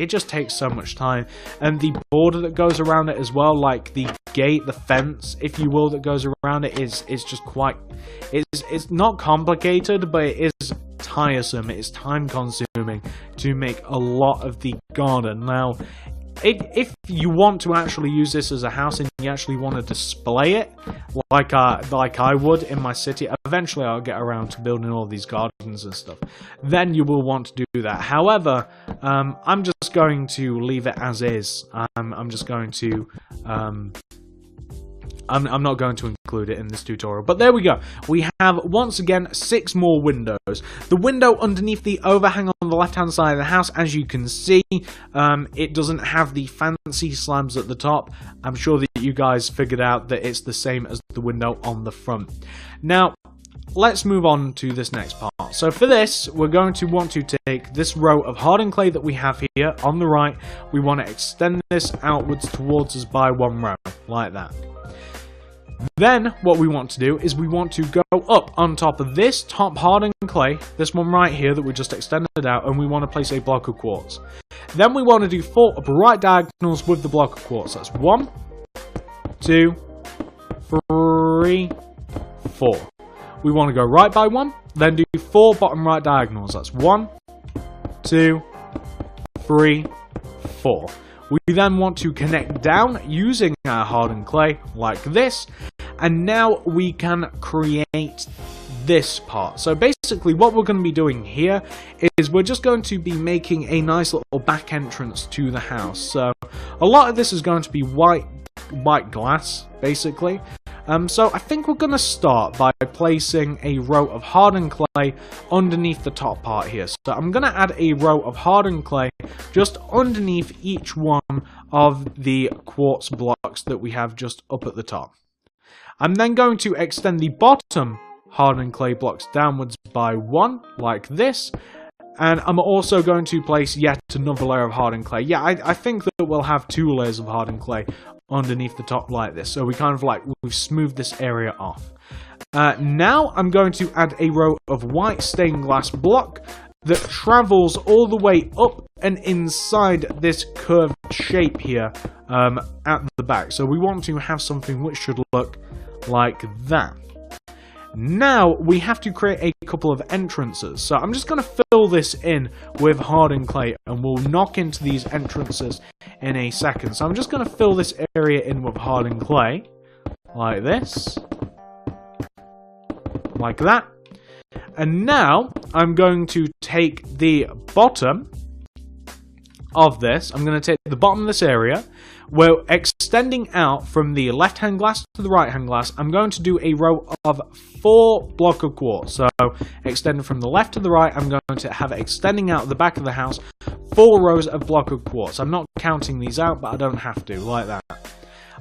just takes so much time. And the border that goes around it as well, like the gate, the fence, if you will, that goes around it is just quite, it's not complicated, but it is tiresome. It is time consuming to make a lot of the garden. Now, if you want to actually use this as a house and you actually want to display it like I would in my city, eventually I'll get around to building all these gardens and stuff, then you will want to do that. However, I'm just going to leave it as is. I'm just going to I'm not going to include it in this tutorial, but there we go. We have, once again, 6 more windows. The window underneath the overhang on the left-hand side of the house, as you can see, it doesn't have the fancy slabs at the top. I'm sure that you guys figured out that it's the same as the window on the front. Now, let's move on to this next part. So for this, we're going to want to take this row of hardened clay that we have here on the right. We want to extend this outwards towards us by 1 row, like that. Then, what we want to do is we want to go up on top of this top hardened clay, this one right here that we just extended out, and we want to place a block of quartz. Then we want to do 4 upright diagonals with the block of quartz. That's 1, 2, 3, 4. We want to go right by 1, then do 4 bottom right diagonals. That's 1, 2, 3, 4. We then want to connect down using our hardened clay like this, and now we can create this part. So basically what we're going to be doing here is we're just going to be making a nice little back entrance to the house. So a lot of this is going to be white glass, basically. So I think we're going to start by placing a row of hardened clay underneath the top part here. So I'm going to add a row of hardened clay just underneath each one of the quartz blocks that we have just up at the top. I'm then going to extend the bottom hardened clay blocks downwards by 1, like this. And I'm also going to place yet another layer of hardened clay. Yeah, I think that we'll have 2 layers of hardened clay underneath the top like this. So we kind of like, we've smoothed this area off. Now I'm going to add a row of white stained glass block that travels all the way up and inside this curved shape here at the back. So we want to have something which should look like that. Now we have to create a couple of entrances. So I'm just going to fill this in with hardened clay, and we'll knock into these entrances in a second. So I'm just going to fill this area in with hardened clay like this, like that. And now I'm going to take the bottom of this. I'm going to take the bottom of this area. We're extending out from the left-hand glass to the right-hand glass. I'm going to do a row of 4 block of quartz. So extending from the left to the right, I'm going to have it extending out the back of the house, 4 rows of block of quartz. I'm not counting these out, but I don't have to, like that.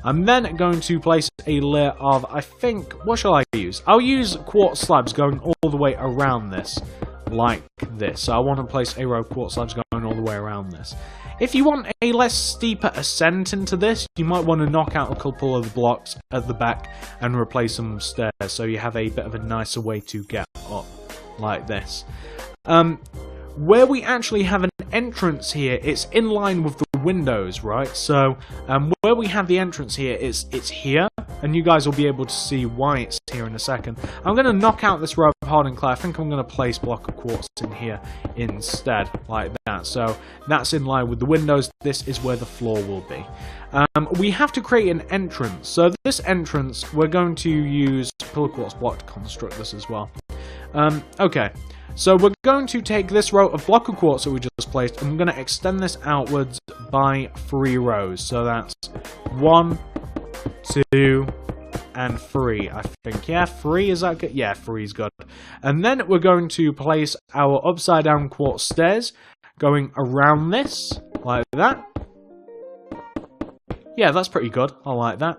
I'm then going to place a layer of, I think, what shall I use? I'll use quartz slabs going all the way around this, like this. So I want to place a row of quartz slabs going all the way around this. If you want a less steeper ascent into this, you might want to knock out a couple of the blocks at the back and replace them with stairs, so you have a bit of a nicer way to get up, like this. Where we actually have an entrance here, it's in line with the windows, right? So where we have the entrance here, it's here, and you guys will be able to see why it's here in a second. I'm going to knock out this row of hardened clay. I think I'm going to place block of quartz in here instead, like that. So that's in line with the windows. This is where the floor will be. We have to create an entrance. So this entrance, we're going to use pillar quartz block to construct this as well. Okay. So we're going to take this row of block of quartz that we just placed, and I'm going to extend this outwards by 3 rows. So that's 1, 2, and 3, I think. Yeah, 3, is that good? Yeah, 3 is good. And then we're going to place our upside down quartz stairs going around this, like that. Yeah, that's pretty good. I like that.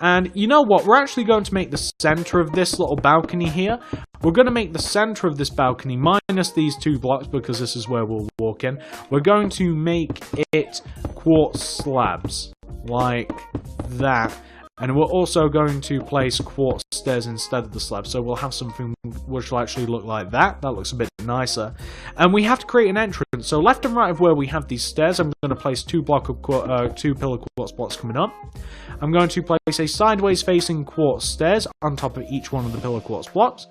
And you know what? We're actually going to make the center of this little balcony here. We're going to make the center of this balcony minus these 2 blocks because this is where we'll walk in. We're going to make it quartz slabs like that. And we're also going to place quartz stairs instead of the slabs. So we'll have something which will actually look like that. That looks a bit nicer. And we have to create an entrance. So left and right of where we have these stairs, I'm going to place 2 pillar quartz blocks coming up. I'm going to place a sideways facing quartz stairs on top of each one of the pillar quartz blocks,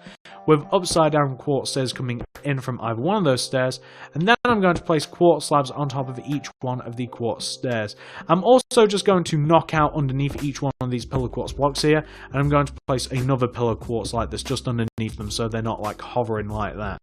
with upside down quartz stairs coming in from either one of those stairs, and then I'm going to place quartz slabs on top of each one of the quartz stairs. I'm also just going to knock out underneath each one of these pillar quartz blocks here, and I'm going to place another pillar quartz like this just underneath them so they're not like hovering like that.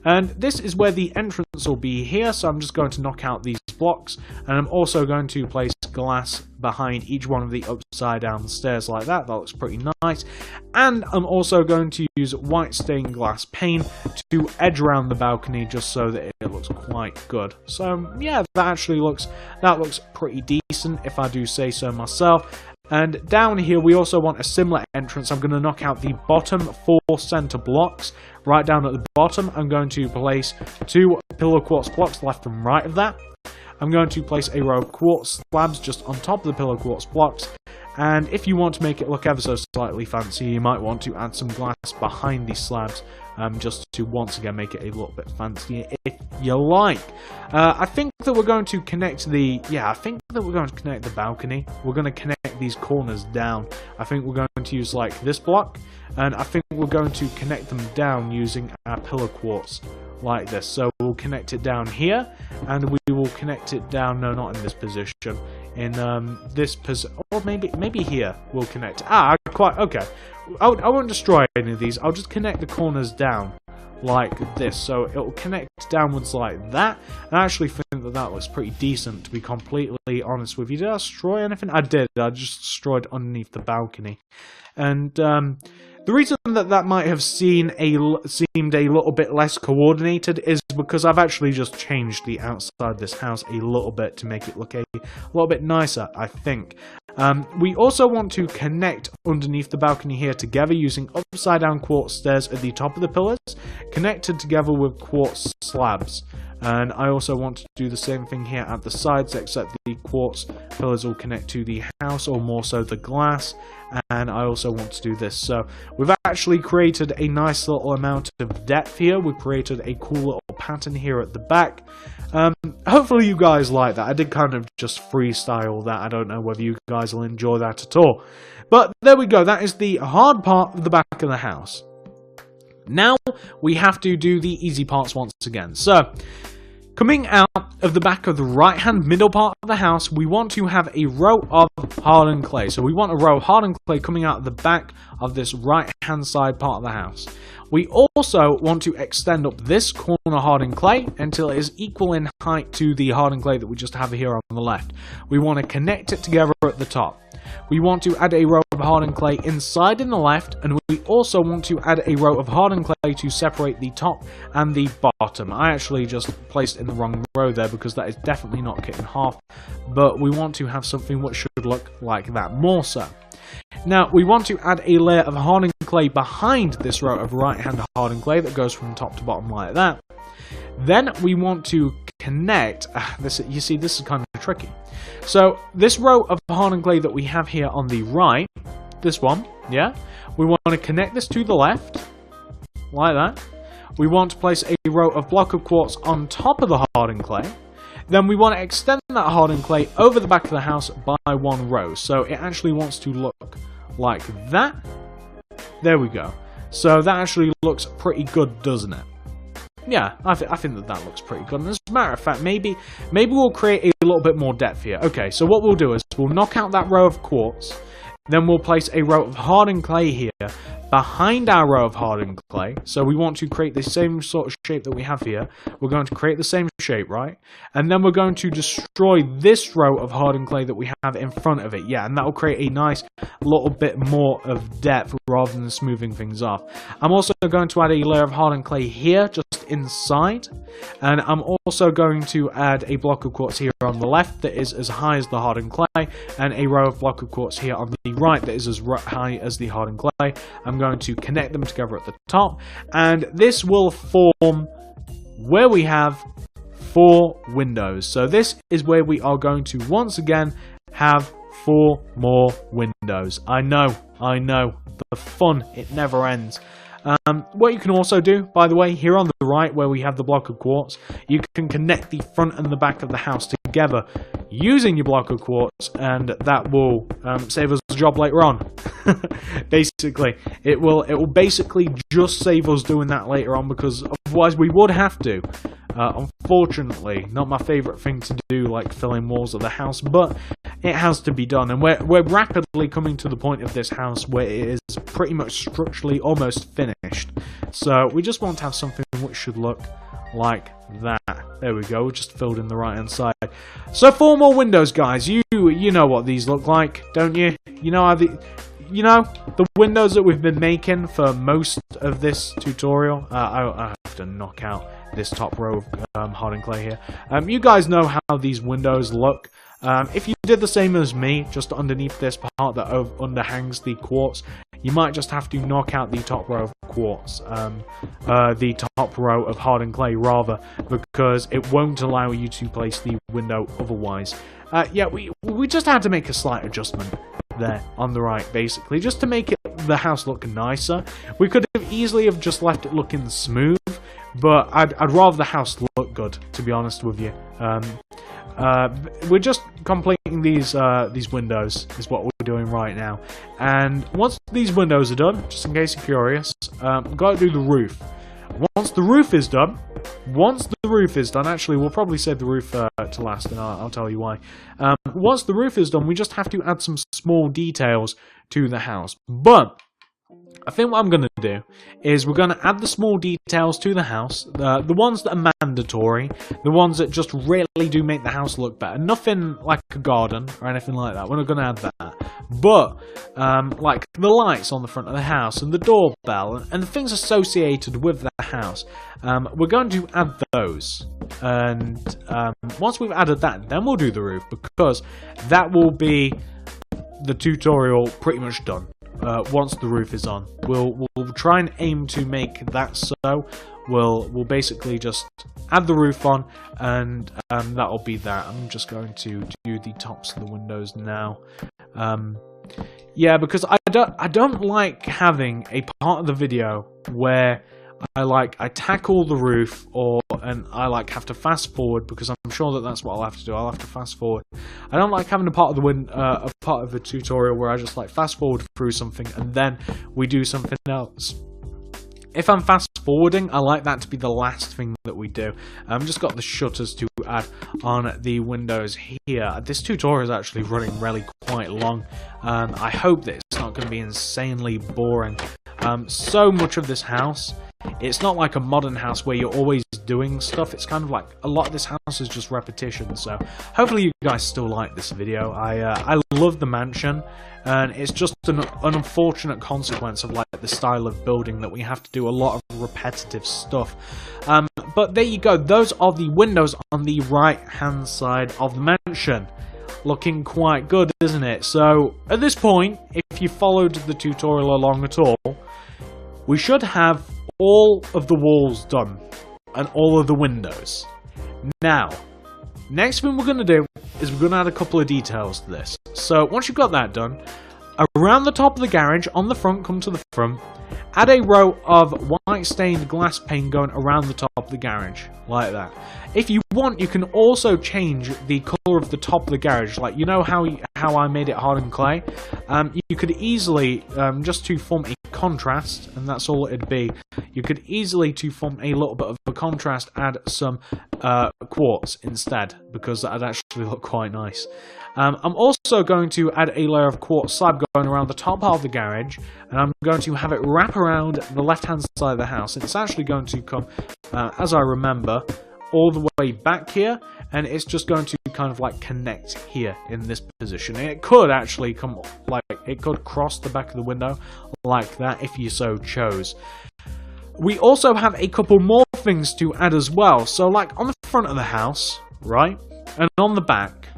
And this is where the entrance will be here, so I'm just going to knock out these blocks, and I'm also going to place glass behind each one of the upside down stairs like that. That looks pretty nice. And I'm also going to use white stained glass pane to edge around the balcony just so that it looks quite good. So yeah, that looks pretty decent if I do say so myself. And down here we also want a similar entrance. I'm going to knock out the bottom 4 center blocks. Right down at the bottom I'm going to place 2 pillar quartz blocks left and right of that. I'm going to place a row of quartz slabs just on top of the pillar quartz blocks. And if you want to make it look ever so slightly fancy, you might want to add some glass behind these slabs, just to once again make it a little bit fancier if you like. I think that we're going to connect the balcony. We're going to connect these corners down. I think we're going to use like this block, and I think we're going to connect them down using our pillar quartz like this. So we'll connect it down here, and we will connect it down, no, not in this position, in this position, or maybe here we'll connect. Okay. I won't destroy any of these. I'll just connect the corners down like this, so it'll connect downwards like that. And I actually think that looks pretty decent, to be completely honest with you. Did I destroy anything? I did. I just destroyed underneath the balcony. And the reason that might have seemed a little bit less coordinated is because I've actually just changed the outside of this house a little bit to make it look a little bit nicer, I think. We also want to connect underneath the balcony here together using upside down quartz stairs at the top of the pillars, connected together with quartz slabs. And I also want to do the same thing here at the sides, except the quartz pillars will connect to the house, or more so the glass. And I also want to do this. So we've actually created a nice little amount of depth here. We've created a cool little pattern here at the back. Hopefully you guys like that. I did kind of just freestyle that. I don't know whether you guys will enjoy that at all. But there we go. That is the hard part of the back of the house. Now we have to do the easy parts once again. So coming out of the back of the right-hand middle part of the house, we want to have a row of hardened clay. So we want a row of hardened clay coming out of the back of this right-hand side part of the house. We also want to extend up this corner hardened clay until it is equal in height to the hardened clay that we just have here on the left. We want to connect it together at the top. We want to add a row of hardened clay inside in the left, and we also want to add a row of hardened clay to separate the top and the bottom. I actually just placed in the wrong row there because that is definitely not cut in half, but we want to have something which should look like that more so. Now, we want to add a layer of hardened clay behind this row of right-hand hardened clay that goes from top to bottom like that. Then we want to connect, you see, this is kind of tricky. So this row of hardened clay that we have here on the right, this one, yeah, we want to connect this to the left, like that. We want to place a row of block of quartz on top of the hardened clay. Then we want to extend that hardened clay over the back of the house by one row. So it actually wants to look like that. There we go. So that actually looks pretty good, doesn't it? Yeah, I think that looks pretty good. And as a matter of fact, maybe we'll create a little bit more depth here. Okay, so what we'll do is we'll knock out that row of quartz. Then we'll place a row of hardened clay here behind our row of hardened clay. So we want to create the same sort of shape that we have here. We're going to create the same shape, right? And then we're going to destroy this row of hardened clay that we have in front of it. Yeah, and that will create a nice little bit more of depth rather than smoothing things off. I'm also going to add a layer of hardened clay here just just inside. And I'm also going to add a block of quartz here on the left that is as high as the hardened clay, and a row of block of quartz here on the right that is as high as the hardened clay. I'm going to connect them together at the top, and this will form where we have 4 windows. So this is where we are going to once again have 4 more windows. I know, the fun, it never ends. What you can also do, by the way, here on the right where we have the block of quartz, you can connect the front and the back of the house together using your block of quartz, and that will save us the job later on. Basically, it will basically just save us doing that later on, because otherwise we would have to. Unfortunately, not my favourite thing to do, like filling walls of the house, but it has to be done, and we're rapidly coming to the point of this house where it is pretty much structurally almost finished. So we just want to have something which should look like that. There we go, just filled in the right hand side. So 4 more windows, guys. You know what these look like, don't you? You know how the windows that we've been making for most of this tutorial. I have to knock out this top row of hardened clay here. You guys know how these windows look. If you did the same as me, just underneath this part that underhangs the quartz, you might just have to knock out the top row of quartz, the top row of hardened clay rather, because it won't allow you to place the window otherwise. Yeah, we just had to make a slight adjustment there on the right, basically, just to make the house look nicer. We could have easily have just left it looking smooth, but I'd rather the house look good, to be honest with you. We're just completing these windows is what we're doing right now, and once these windows are done, just in case you're curious, we've got to do the roof. Once the roof is done, actually we'll probably save the roof to last, and I'll tell you why. Once the roof is done, we just have to add some small details to the house, but I think what I'm going to do is we're going to add the small details to the house, the ones that are mandatory, the ones that just really do make the house look better. Nothing like a garden or anything like that, we're not going to add that. But, like the lights on the front of the house and the doorbell and the things associated with the house, we're going to add those. And once we've added that, then we'll do the roof, because that will be the tutorial pretty much done. Once the roof is on, we'll try and aim to make that so. We'll basically just add the roof on, and that'll be that. I'm just going to do the tops of the windows now. Yeah, because I don't like having a part of the video where I tackle the roof, and I have to fast forward, because I'm sure that that's what I'll have to do. I'll have to fast forward. I don't like having a part of the tutorial where I just fast forward through something and then we do something else. If I'm fast forwarding, I like that to be the last thing that we do. I've just got the shutters to add on the windows here. This tutorial is actually running really quite long. I hope that it's not going to be insanely boring. So much of this house, it's not like a modern house where you're always doing stuff. It's kind of like a lot of this house is just repetition. So hopefully you guys still like this video. I love the mansion, and it's just an unfortunate consequence of the style of building that we have to do a lot of repetitive stuff. But there you go. Those are the windows on the right hand side of the mansion. Looking quite good, isn't it? So at this point, if you followed the tutorial along at all, we should have all of the walls done and all of the windows. Now, next thing we're going to do is we're going to add a couple of details to this. So once you've got that done, around the top of the garage, on the front, come to the front, add a row of white stained glass pane going around the top of the garage, like that. If you want, you can also change the colour of the top of the garage, like you know how I made it hardened clay? You could easily, just to form a contrast, and that's all it'd be, you could easily, to form a little bit of a contrast, add some quartz instead, because that'd actually look quite nice. I'm also going to add a layer of quartz slab going around the top part of the garage, and I'm going to have it wrap around the left-hand side of the house. It's actually going to come, as I remember, all the way back here, and it's just going to kind of connect here in this position. And it could actually come, it could cross the back of the window like that if you so chose. We also have a couple more things to add as well. So like on the front of the house, right, and on the back,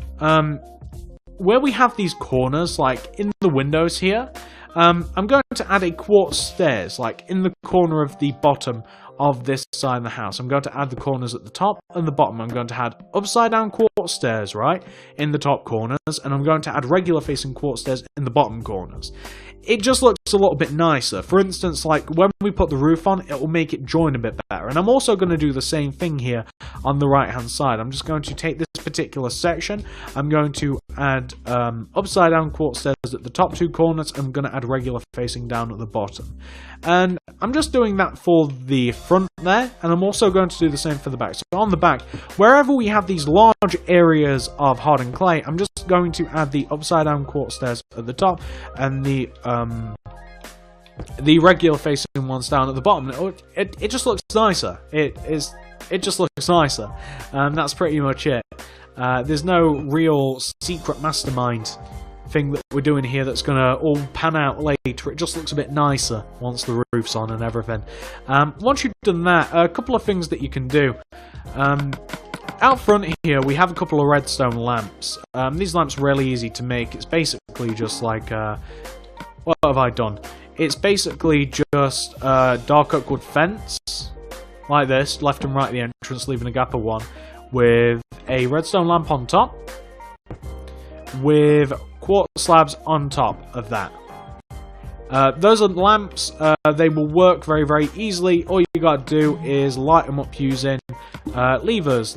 where we have these corners, like in the windows here, I'm going to add a quartz stairs, like in the corner of the bottom of this side of the house. I'm going to add the corners at the top and the bottom. I'm going to add upside down quartz stairs, right, in the top corners, and I'm going to add regular facing quartz stairs in the bottom corners. It just looks a little bit nicer. For instance, like when we put the roof on, it will make it join a bit better. And I'm also going to do the same thing here on the right hand side. I'm just going to take this particular section. I'm going to add upside down quartz stairs at the top two corners. I'm going to add regular facing down at the bottom. And I'm just doing that for the front there, and I'm also going to do the same for the back. So on the back, wherever we have these large areas of hardened clay, I'm just going to add the upside down quartz stairs at the top and the regular facing ones down at the bottom. It just looks nicer. It just looks nicer. That's pretty much it. There's no real secret mastermind thing that we're doing here that's going to all pan out later. It just looks a bit nicer once the roof's on and everything. Once you've done that, a couple of things that you can do. Out front here, we have a couple of redstone lamps. These lamps are really easy to make. It's basically just like... what have I done? It's basically just dark oak wood fence, like this, left and right of the entrance, leaving a gap of one, with a redstone lamp on top, with quartz slabs on top of that. Those are lamps. They will work very, very easily. All you got to do is light them up using levers,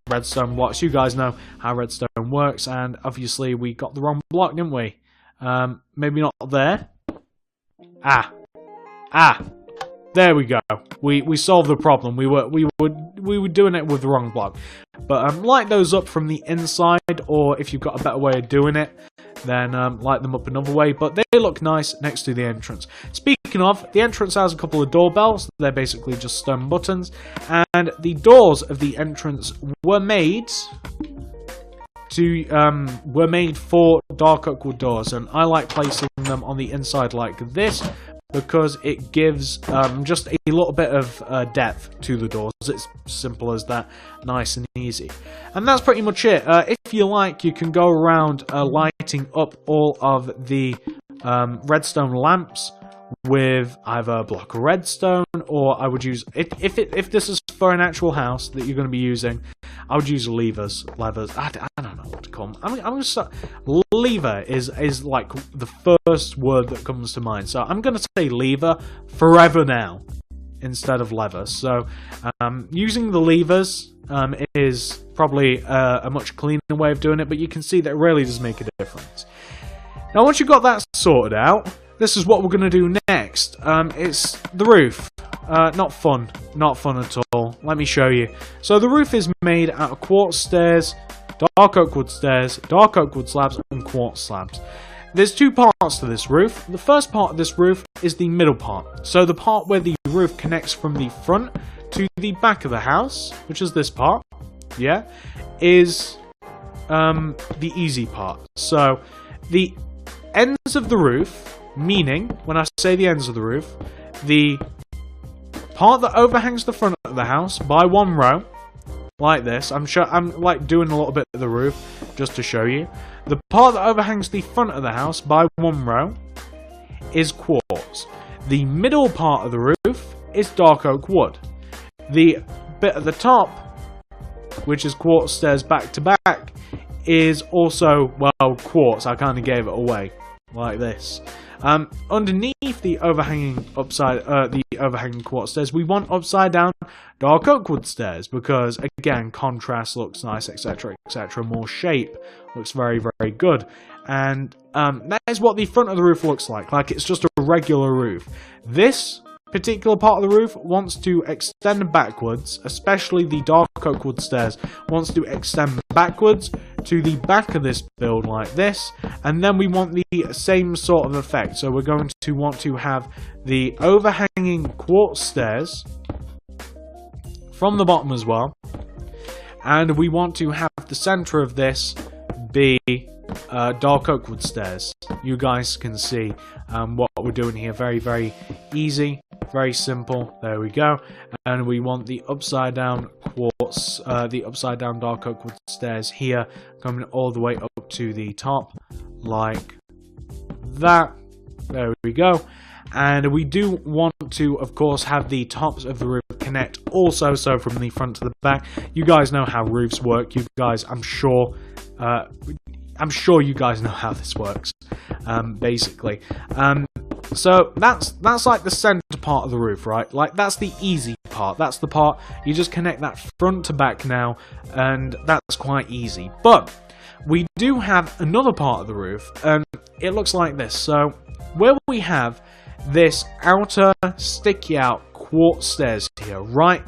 redstone blocks. You guys know how redstone works, and obviously we got the wrong block, didn't we? Maybe not there. There we go. We solved the problem. We were doing it with the wrong block. But light those up from the inside, or if you've got a better way of doing it, then light them up another way. But they look nice next to the entrance. Speaking of, the entrance has a couple of doorbells. They're basically just stone buttons, and the doors of the entrance were made for dark oak wood doors, and I like placing them on the inside like this because it gives just a little bit of depth to the doors. It's simple as that, nice and easy. And that's pretty much it. If you like, you can go around lighting up all of the redstone lamps with either a block of redstone, or I would use, if this is for an actual house that you're going to be using, I would use levers. I don't know what to call them. I'm going to lever is like the first word that comes to mind, so I'm going to say lever forever now instead of lever. So using the levers is probably a much cleaner way of doing it, but you can see that it really does make a difference. Now once you've got that sorted out, this is what we're going to do next. It's the roof. Not fun at all. Let me show you. So the roof is made out of quartz stairs, dark oak wood stairs, dark oak wood slabs, and quartz slabs. There's two parts to this roof. The first part of this roof is the middle part. So the part where the roof connects from the front to the back of the house, which is this part, yeah, is the easy part. So the ends of the roof, meaning, when I say the ends of the roof, the part that overhangs the front of the house by one row, like this. I'm like doing a little bit of the roof just to show you. The part that overhangs the front of the house by one row is quartz. The middle part of the roof is dark oak wood. The bit at the top, which is quartz stairs back to back, is also, well, quartz. I kind of gave it away like this. Underneath the overhanging quartz stairs, we want upside down dark oak wood stairs because, again, contrast looks nice, etc., etc. More shape looks very, very good, and that is what the front of the roof looks like. Like it's just a regular roof. This particular part of the roof wants to extend backwards, especially the dark oak wood stairs wants to extend backwards to the back of this build like this, and then we want the same sort of effect. So we're going to want to have the overhanging quartz stairs from the bottom as well, and we want to have the center of this be dark oak wood stairs. You guys can see what we're doing here. Very, very easy, very simple. There we go. And we want the upside down quartz, the upside down dark oak wood stairs here, coming all the way up to the top, like that. There we go. And we do want to, of course, have the tops of the roof connect also, so from the front to the back. You guys know how roofs work. You guys, I'm sure you guys know how this works, basically. So that's like the center part of the roof, right? Like, that's the easy part. That's the part you just connect that front to back now, and that's quite easy. But we do have another part of the roof, and it looks like this. So where we have this outer sticky out quartz stairs here, right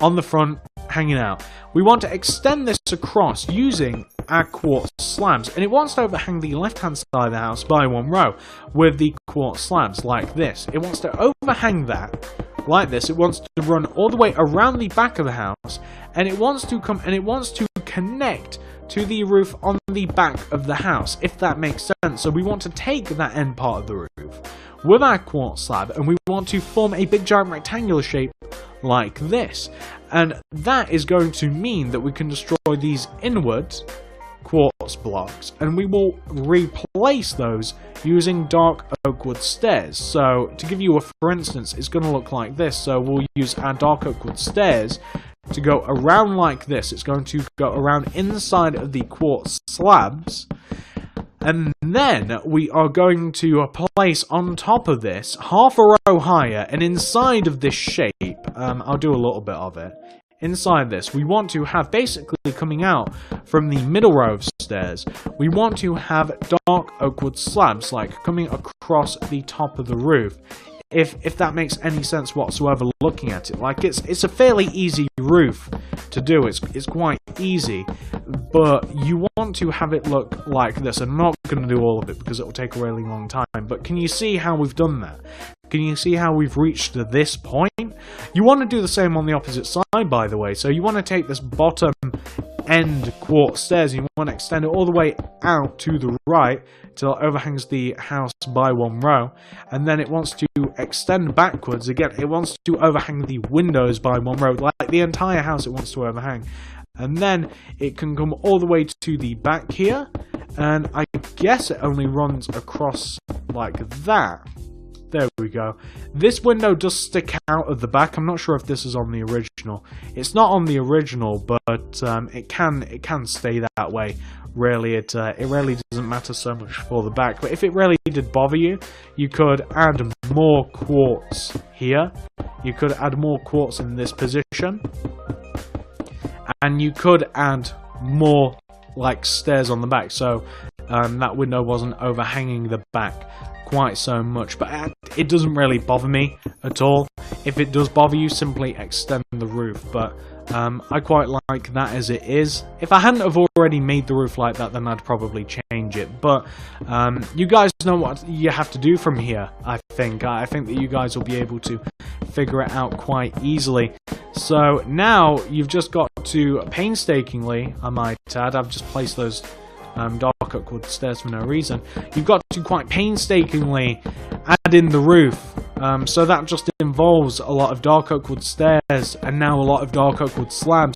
on the front, hanging out, we want to extend this across using our quartz slabs, and it wants to overhang the left hand side of the house by 1 row with the quartz slabs like this. It wants to overhang that like this. It wants to run all the way around the back of the house, and it wants to come and it wants to connect to the roof on the back of the house, if that makes sense. So we want to take that end part of the roof with our quartz slab, and we want to form a big giant rectangular shape like this. And that is going to mean that we can destroy these inward quartz blocks, and we will replace those using dark oak wood stairs. So to give you a for instance, it's going to look like this. So we'll use our dark oak wood stairs to go around like this. It's going to go around inside of the quartz slabs, and then we are going to place on top of this, half a row higher, and inside of this shape, I'll do a little bit of it. Inside this, we want to have, basically coming out from the middle row of stairs, we want to have dark oak wood slabs, like coming across the top of the roof. If that makes any sense whatsoever looking at it. Like, it's a fairly easy roof to do. It's quite easy, but you want to have it look like this. I'm not going to do all of it because it will take a really long time, but can you see how we've done that? Can you see how we've reached to this point? You want to do the same on the opposite side, by the way. So you want to take this bottom end quartz stairs, and you want to extend it all the way out to the right till it overhangs the house by 1 row, and then it wants to extend backwards again. It wants to overhang the windows by 1 row, like the entire house it wants to overhang, and then it can come all the way to the back here, and I guess it only runs across like that. There we go. This window does stick out of the back. I'm not sure if this is on the original. It's not on the original, but it can stay that way. Really, it really doesn't matter so much for the back. But if it really did bother you, you could add more quartz here. You could add more quartz in this position, and you could add more like stairs on the back, so that window wasn't overhanging the back quite so much. But it doesn't really bother me at all. If it does bother you, simply extend the roof, but I quite like that as it is. If I hadn't have already made the roof like that, then I'd probably change it, but you guys know what you have to do from here. I think that you guys will be able to figure it out quite easily. So now you've just got to painstakingly, I might add, I've just placed those dark oak wood stairs for no reason. You've got to quite painstakingly add in the roof. So that just involves a lot of dark oak wood stairs and now a lot of dark oak wood slabs,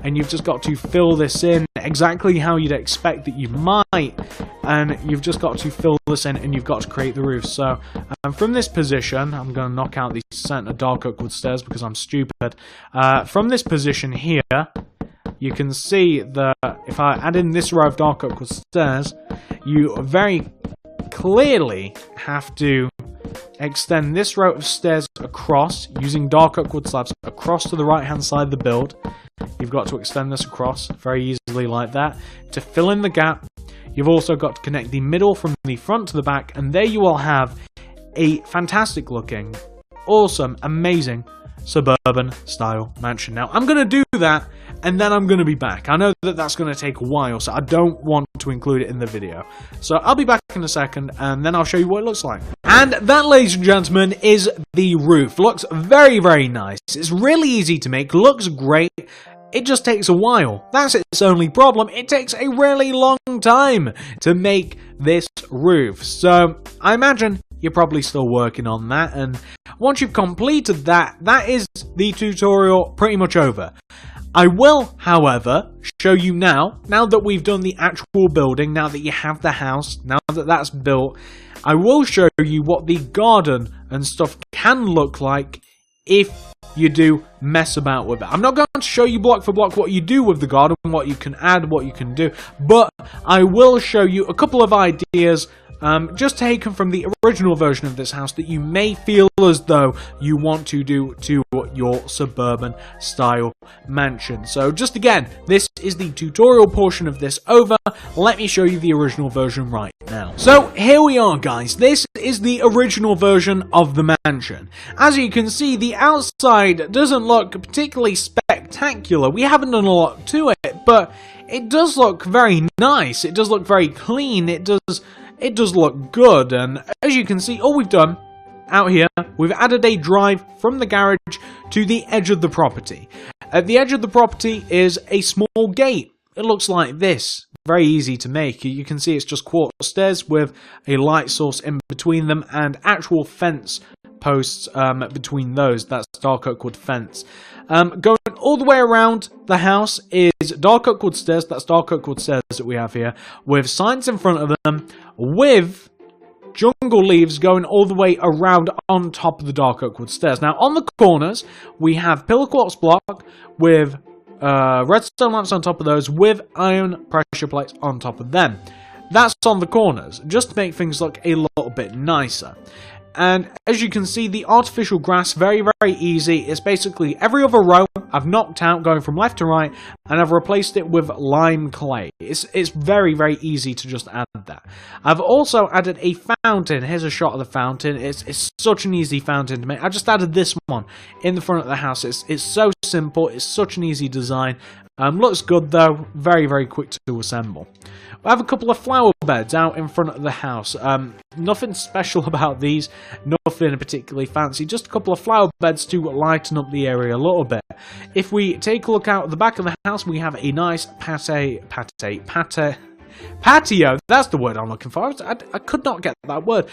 and you've just got to fill this in exactly how you'd expect that you might, and you've just got to fill this in and you've got to create the roof. So from this position, I'm going to knock out the center dark oak wood stairs because I'm stupid. From this position here, you can see that if I add in this row of dark oak wood stairs, you very clearly have to extend this row of stairs across using dark oak wood slabs across to the right hand side of the build. You've got to extend this across very easily like that to fill in the gap. You've also got to connect the middle from the front to the back, and there you will have a fantastic looking, awesome, amazing suburban style mansion. Now I'm going to do that and then I'm going to be back. I know that that's going to take a while, so I don't want to include it in the video. So I'll be back in a second and then I'll show you what it looks like. And that, ladies and gentlemen, is the roof. Looks very, very nice. It's really easy to make, looks great. it just takes a while. That's its only problem. It takes a really long time to make this roof. So I imagine you're probably still working on that, and once you've completed that, that is the tutorial pretty much over. I will, however, show you now that we've done the actual building, now that you have the house, now that that's built, I will show you what the garden and stuff can look like if you do mess about with it. I'm not going to show you block for block what you do with the garden, what you can add, what you can do, but I will show you a couple of ideas just taken from the original version of this house that you may feel as though you want to do to your suburban style mansion. So just again, this is the tutorial portion of this over. Let me show you the original version right now. So here we are, guys. This is the original version of the mansion. As you can see, the outside doesn't look particularly spectacular. We haven't done a lot to it, but it does look very nice. It does look very clean. It does look good, and as you can see, all we've done out here, we've added a drive from the garage to the edge of the property. At the edge of the property is a small gate. It looks like this. Very easy to make. You can see it's just quartz stairs with a light source in between them and actual fence posts between those. That's dark oak wood fence. Going all the way around the house is dark oak wood stairs. That's dark oak wood stairs that we have here, with signs in front of them, with jungle leaves going all the way around on top of the dark oak wood stairs. Now, on the corners, we have pillar quartz block with redstone lamps on top of those, with iron pressure plates on top of them. That's on the corners, just to make things look a little bit nicer. And as you can see, the artificial grass, very, very easy. It's basically every other row I've knocked out going from left to right, and I've replaced it with lime clay. It's very, very easy to just add that. I've also added a fountain. Here's a shot of the fountain. It's such an easy fountain to make. I just added this one in the front of the house. It's so simple. It's such an easy design. Looks good though, very, very quick to assemble. I have a couple of flower beds out in front of the house. Nothing special about these, nothing particularly fancy, just a couple of flower beds to lighten up the area a little bit. If we take a look out the back of the house, we have a nice patio, that's the word I'm looking for. I could not get that word.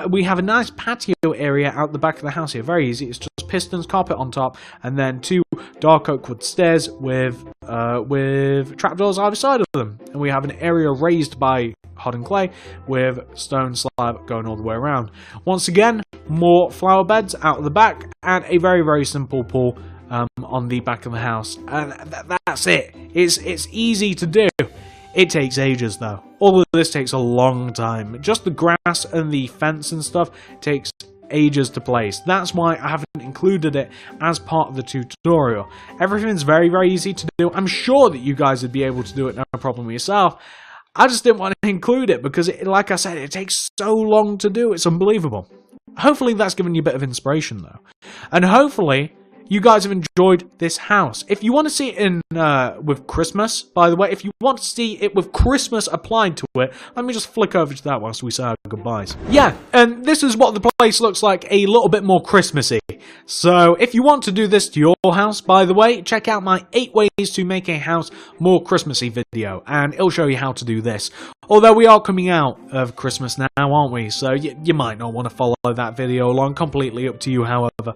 We have a nice patio area out the back of the house here. Very easy. It's just pistons, carpet on top, and then two dark oak wood stairs with trapdoors either side of them. And we have an area raised by hardened clay with stone slab going all the way around. Once again, more flower beds out the back and a very, very simple pool on the back of the house. And that's it. It's easy to do. It takes ages though. All of this takes a long time. Just the grass and the fence and stuff takes ages to place. That's why I haven't included it as part of the tutorial. Everything's very, very easy to do. I'm sure that you guys would be able to do it no problem yourself. I just didn't want to include it because, like I said, it takes so long to do. It's unbelievable. Hopefully that's given you a bit of inspiration though. And hopefully you guys have enjoyed this house. If you want to see it in with Christmas, by the way, if you want to see it with Christmas applied to it, let me just flick over to that whilst we say our goodbyes. Yeah, and this is what the place looks like a little bit more Christmassy. So if you want to do this to your house, by the way, check out my 8 ways to make a house more Christmassy video, and it'll show you how to do this. Although we are coming out of Christmas now, aren't we? So you might not want to follow that video along, completely up to you, however.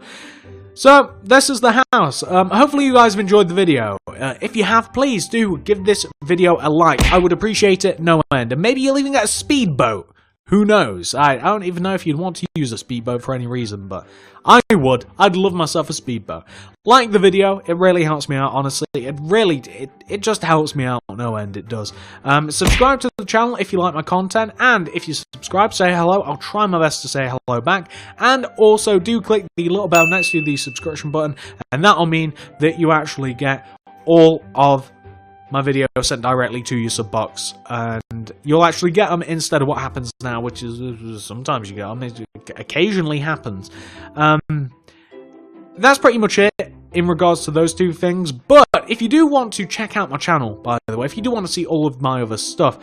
So, this is the house. Hopefully you guys have enjoyed the video. If you have, please do give this video a like. I would appreciate it no end. And maybe you'll even get a speedboat. Who knows? I don't even know if you'd want to use a speedboat for any reason, but I would. I'd love myself a speedboat. Like the video, it really helps me out, honestly. It just helps me out no end, it does. Subscribe to the channel if you like my content, and if you subscribe, say hello. I'll try my best to say hello back. And also do click the little bell next to the subscription button, and that'll mean that you actually get all of my video sent directly to your sub box, and you'll actually get them instead of what happens now, which is sometimes you get them. It occasionally happens. That's pretty much it in regards to those two things. But if you do want to check out my channel, by the way, if you do want to see all of my other stuff,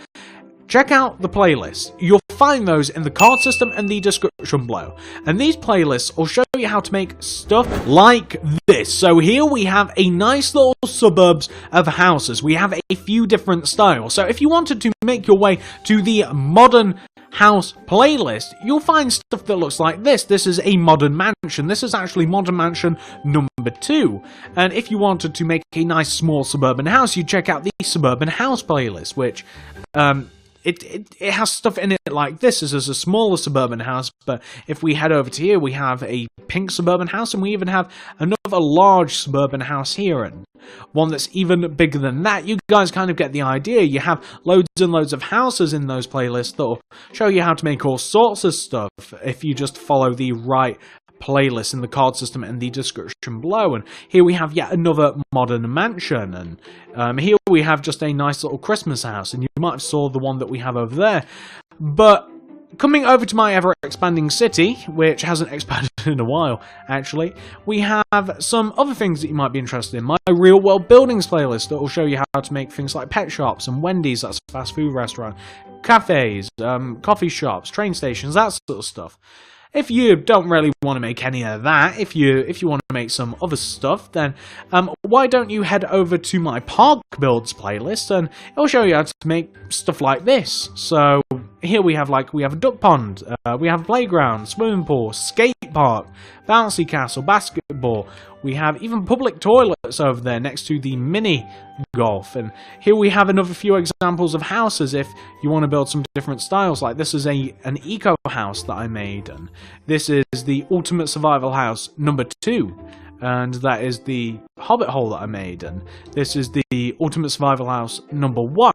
check out the playlist. You'll find those in the card system and the description below. And these playlists will show you how to make stuff like this. So here we have a nice little suburbs of houses. We have a few different styles. So if you wanted to make your way to the modern house playlist, you'll find stuff that looks like this. This is a modern mansion. This is actually modern mansion number 2. And if you wanted to make a nice small suburban house, you check out the suburban house playlist, which it has stuff in it like this. This is a smaller suburban house, but if we head over to here, we have a pink suburban house, and we even have another large suburban house here, and one that's even bigger than that. You guys kind of get the idea. You have loads and loads of houses in those playlists that will show you how to make all sorts of stuff if you just follow the right playlist in the card system and the description below. And here we have yet another modern mansion, and here we have just a nice little Christmas house, and you might have saw the one that we have over there. But coming over to my ever-expanding city, which hasn't expanded in a while, actually, we have some other things that you might be interested in. My real-world buildings playlist that will show you how to make things like pet shops and Wendy's, that's a fast food restaurant, cafes, coffee shops, train stations, that sort of stuff. If you don't really want to make any of that, if you want to make some other stuff, then why don't you head over to my park builds playlist, and it'll show you how to make stuff like this. So here we have a duck pond, we have a playground, swimming pool, skate park, bouncy castle, basketball. We have even public toilets over there next to the mini golf. And here we have another few examples of houses if you want to build some different styles. Like this is an eco house that I made, and this is the ultimate survival house number 2. And that is the hobbit hole that I made, and this is the ultimate survival house number 1.